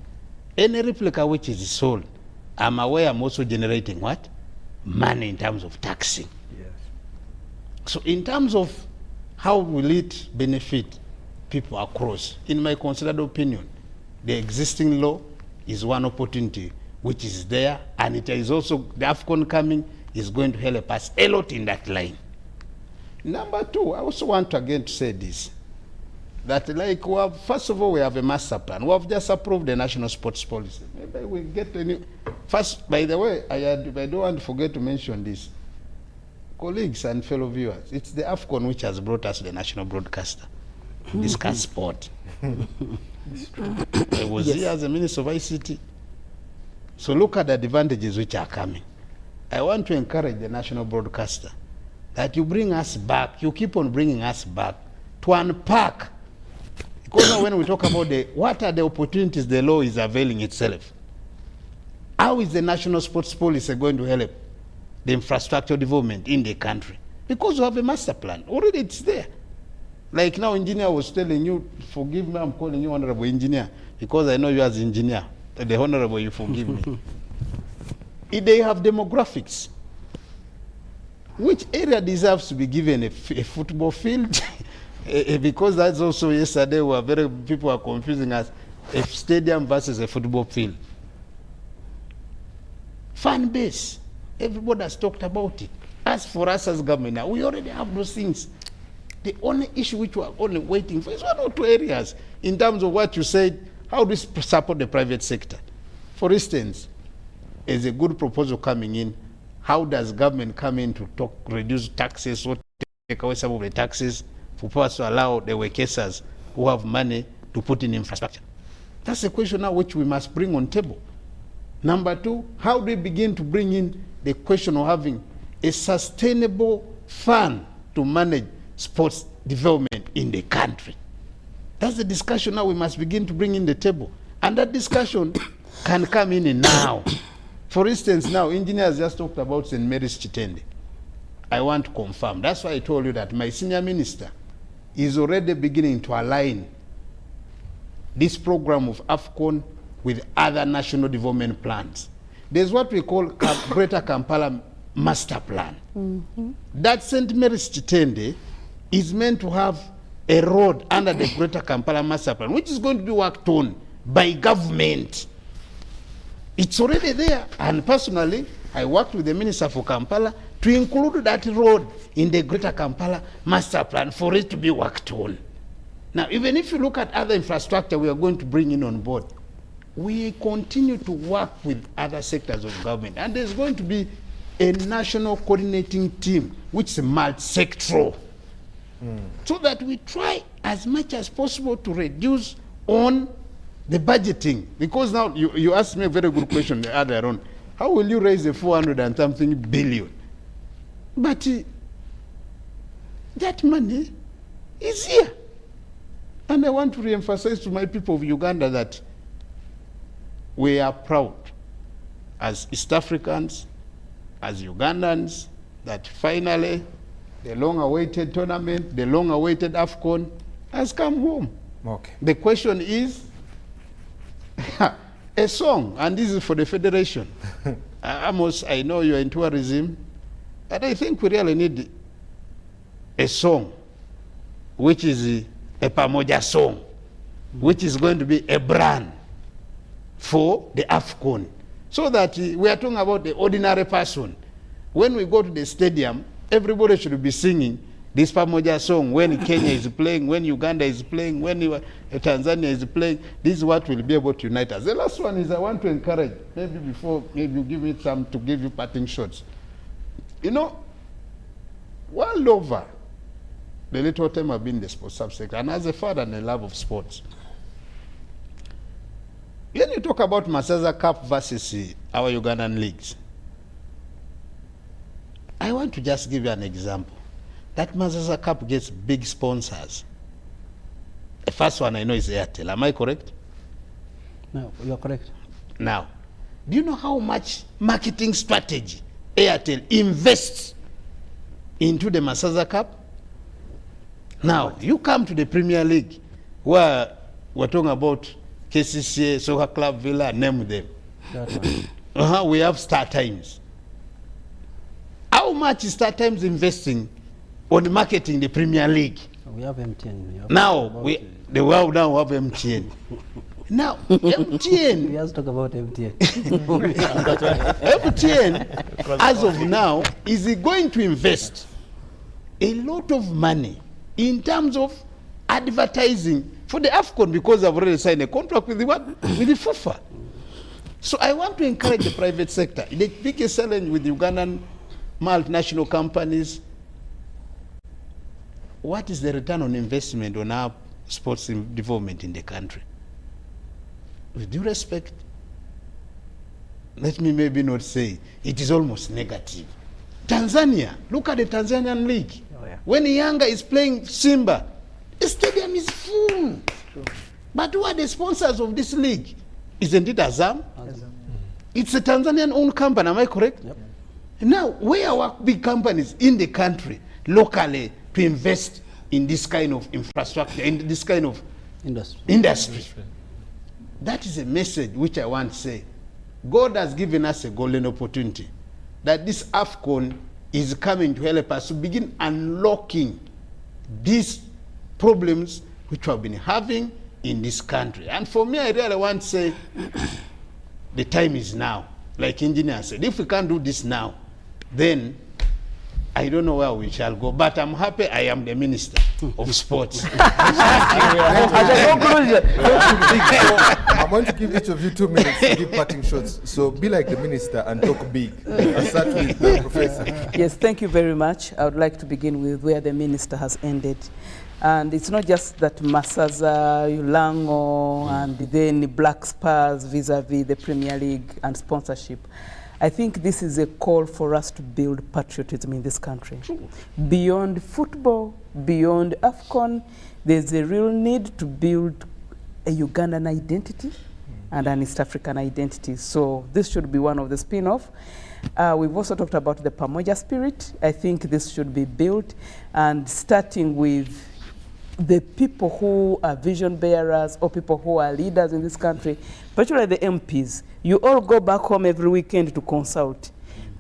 any replica which is sold, I'm aware I'm also generating what? Money in terms of taxing. Yes. So in terms of how will it benefit people across, in my considered opinion, the existing law is one opportunity which is there, and it is also, the Afcon coming is going to help us a lot in that line. Number two, I also want again to say this, that like we have, first of all, we have a master plan. We have just approved the national sports policy. Maybe we get a new, first, by the way, I don't want to forget to mention this. Colleagues and fellow viewers, it's the Afcon which has brought us the national broadcaster to discuss sport. I was here as a Minister of ICT. So look at the advantages which are coming. I want to encourage the national broadcaster that you bring us back, you keep on bringing us back to unpack. Because now when we talk about what are the opportunities the law is availing itself, how is the national sports policy going to help the infrastructure development in the country? Because we have a master plan. Already it's there. Like now, engineer was telling you, forgive me, I'm calling you honorable engineer, because I know you as engineer. The honorable, you forgive me. They have demographics. Which area deserves to be given a football field? Because that's also yesterday people are confusing us, a stadium versus a football field. Fan base. Everybody has talked about it. As for us as government now, we already have those things. The only issue which we are only waiting for is one or two areas in terms of what you said, how do we support the private sector? For instance, is a good proposal coming in, how does government come in to reduce taxes or take away some of the taxes for us to allow the workers who have money to put in infrastructure? That's a question now which we must bring on table. Number two, how do we begin to bring in the question of having a sustainable fund to manage sports development in the country? That's the discussion now we must begin to bring in the table. And that discussion can come in now. For instance, now, engineers just talked about St. Mary's Chitende. I want to confirm. That's why I told you that my senior minister is already beginning to align this program of Afcon with other national development plans. There's what we call Greater Kampala Master Plan. That St. Mary's Chitende is meant to have a road under the Greater Kampala Master Plan, which is going to be worked on by government. It's already there. And personally, I worked with the Minister for Kampala to include that road in the Greater Kampala Master Plan for it to be worked on. Now, even if you look at other infrastructure we are going to bring in on board, we continue to work with other sectors of government. And there's going to be a national coordinating team, which is multi-sectoral, so that we try as much as possible to reduce on the budgeting. Because now, you asked me a very good question earlier on. How will you raise a 400 and something billion? But that money is here. And I want to re-emphasize to my people of Uganda that we are proud as East Africans, as Ugandans, that finally the long-awaited tournament, the long-awaited Afcon has come home. Okay. The question is, a song, and this is for the Federation. Amos, I know you're in tourism, but I think we really need a song, which is a Pamoja song, which is going to be a brand for the Afcon. So that we are talking about the ordinary person. When we go to the stadium, everybody should be singing this Pamoja song when Kenya is playing, when Uganda is playing, when Tanzania is playing. This is what will be able to unite us. The last one is I want to encourage, maybe before, maybe you give me some to give you parting shots. You know, world over, the little time I've been in the sports subsector, and as a father and a love of sports, when you talk about Masaza Cup versus our Ugandan leagues, I want to just give you an example. That Masaza Cup gets big sponsors. The first one I know is Airtel. Am I correct? No, you are correct. Now, do you know how much marketing strategy Airtel invests into the Masaza Cup? Now, you come to the Premier League, where we're talking about KCCA, Soccer Club, Villa, name them. We have Star Times. How much is Star Times investing on marketing the Premier League? We have MTN. Now, the world now have MTN. Now, MTN. We have to talk about MTN. MTN, as of now, is going to invest a lot of money in terms of advertising for the Afcon, because I've already signed a contract with the FIFA. So I want to encourage the private sector. The biggest challenge with Ugandan multinational companies, what is the return on investment on our sports development in the country? With due respect, let me maybe not say, it is almost negative. Tanzania, look at the Tanzanian league. Oh, yeah. When Yanga is playing Simba, the stadium is full. But who are the sponsors of this league? Isn't it Azam? It's a Tanzanian-owned company, am I correct? Yep. Now, where are big companies in the country, locally, to invest in this kind of infrastructure, in this kind of industry? That is a message which I want to say. God has given us a golden opportunity that this Afcon is coming to help us to begin unlocking these problems which we have been having in this country. And for me, I really want to say the time is now. Like engineer said, if we can't do this now, then I don't know where we shall go. But I'm happy I am the Minister of Sports. I'm going to give each of you 2 minutes to give parting shots. So be like the minister and talk big. I'll start with the professor. Yes, thank you very much. I would like to begin with where the minister has ended. And it's not just that Masaza, Ulango, and then Black Spurs vis-a-vis the Premier League and sponsorship. I think this is a call for us to build patriotism in this country. Beyond football, beyond Afcon, there's a real need to build a Ugandan identity and an East African identity. So this should be one of the spin-off. We've also talked about the Pamoja spirit. I think this should be built, and starting with the people who are vision bearers or people who are leaders in this country, particularly the MPs. You all go back home every weekend to consult.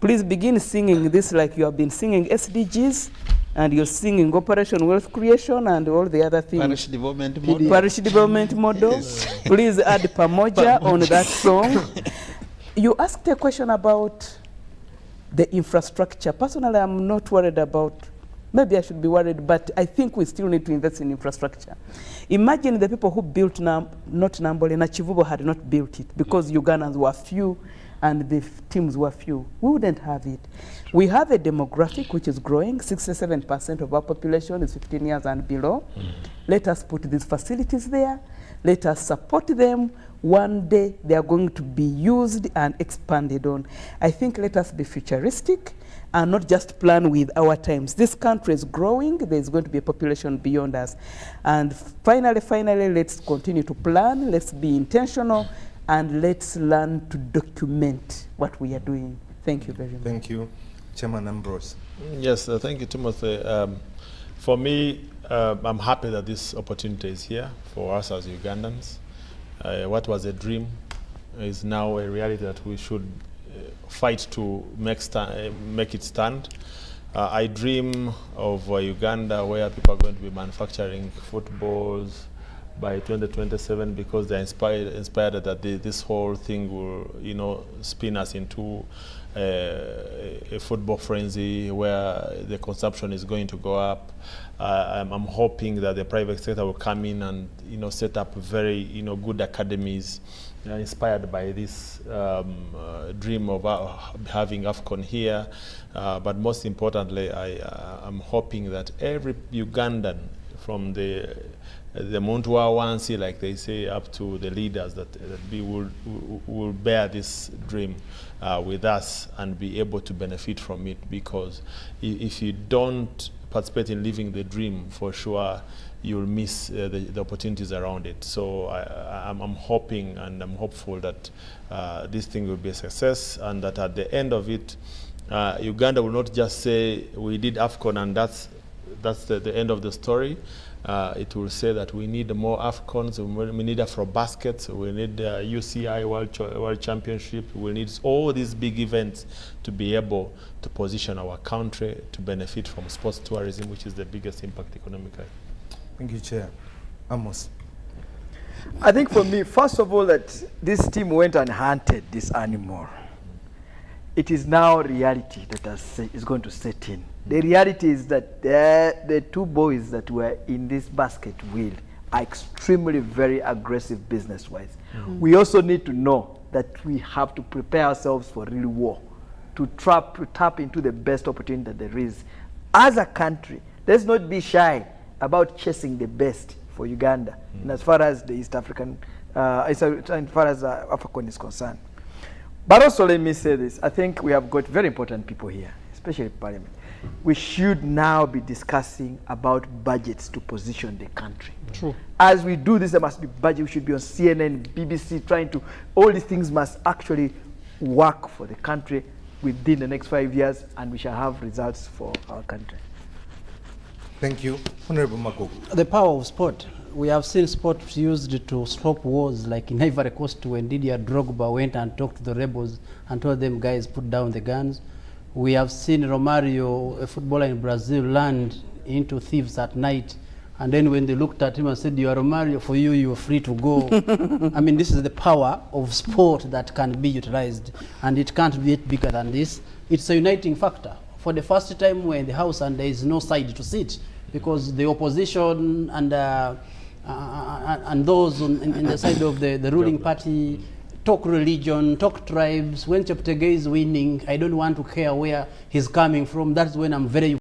Please begin singing this like you have been singing SDGs, and you're singing Operation Wealth Creation and all the other things. Parish development model. Parish development model. Yes. Please add Pamoja on that song. You asked a question about the infrastructure. Personally, I'm not worried about, maybe I should be worried, but I think we still need to invest in infrastructure. Imagine the people who built, not Nambole, Nachivubo had not built it because Ugandans were few and the teams were few. We wouldn't have it. We have a demographic which is growing. 67% of our population is 15 years and below. Let us put these facilities there. Let us support them. One day they are going to be used and expanded on. I think let us be futuristic and not just plan with our times. This country is growing. There's going to be a population beyond us. And finally, let's continue to plan. Let's be intentional, and let's learn to document what we are doing. Thank you very much. Thank you. Chairman Ambrose. Yes, thank you, Timothy. For me, I'm happy that this opportunity is here for us as Ugandans. What was a dream is now a reality that we should fight to make it stand. I dream of Uganda where people are going to be manufacturing footballs by 2027 because they're inspired that this whole thing will, spin us into a football frenzy where the consumption is going to go up. I'm hoping that the private sector will come in and set up very good academies inspired by this dream of having Afcon here. But most importantly, I'm hoping that every Ugandan, from the Muntu Wansi, like they say, up to the leaders, that we will bear this dream with us and be able to benefit from it. Because if you don't participate in living the dream, for sure you'll miss the opportunities around it. So I'm hoping and I'm hopeful that this thing will be a success, and that at the end of it, Uganda will not just say we did Afcon and that's the end of the story. It will say that we need more Afcons, we need Afro-baskets, we need UCI World Championship, we need all these big events to be able to position our country to benefit from sports tourism, which is the biggest impact economically. Thank you, Chair. Amos. I think for me, first of all, that this team went and hunted this animal. It is now reality that is going to set in. The reality is that the two boys that were in this basket wheel are extremely very aggressive business-wise. We also need to know that we have to prepare ourselves for real war, to tap into the best opportunity that there is. As a country, let's not be shy about chasing the best for Uganda, and as far as the East African, as far as Afcon is concerned. But also let me say this, I think we have got very important people here, especially Parliament. We should now be discussing about budgets to position the country. True. As we do this, there must be budget. We should be on CNN, BBC, trying to, all these things must actually work for the country within the next 5 years, and we shall have results for our country. Thank you. Honorable Magogo. The power of sport. We have seen sport used to stop wars, like in Ivory Coast when Didier Drogba went and talked to the rebels and told them, guys, put down the guns. We have seen Romario, a footballer in Brazil, land into thieves at night. And then when they looked at him and said, you are Romario, for you, you are free to go. I mean, this is the power of sport that can be utilized. And it can't be bigger than this. It's a uniting factor. For the first time, we're in the House and there is no side to sit, because the opposition and those in the side of the ruling party talk religion, talk tribes. When Cheptegei is winning, I don't want to care where he's coming from. That's when I'm very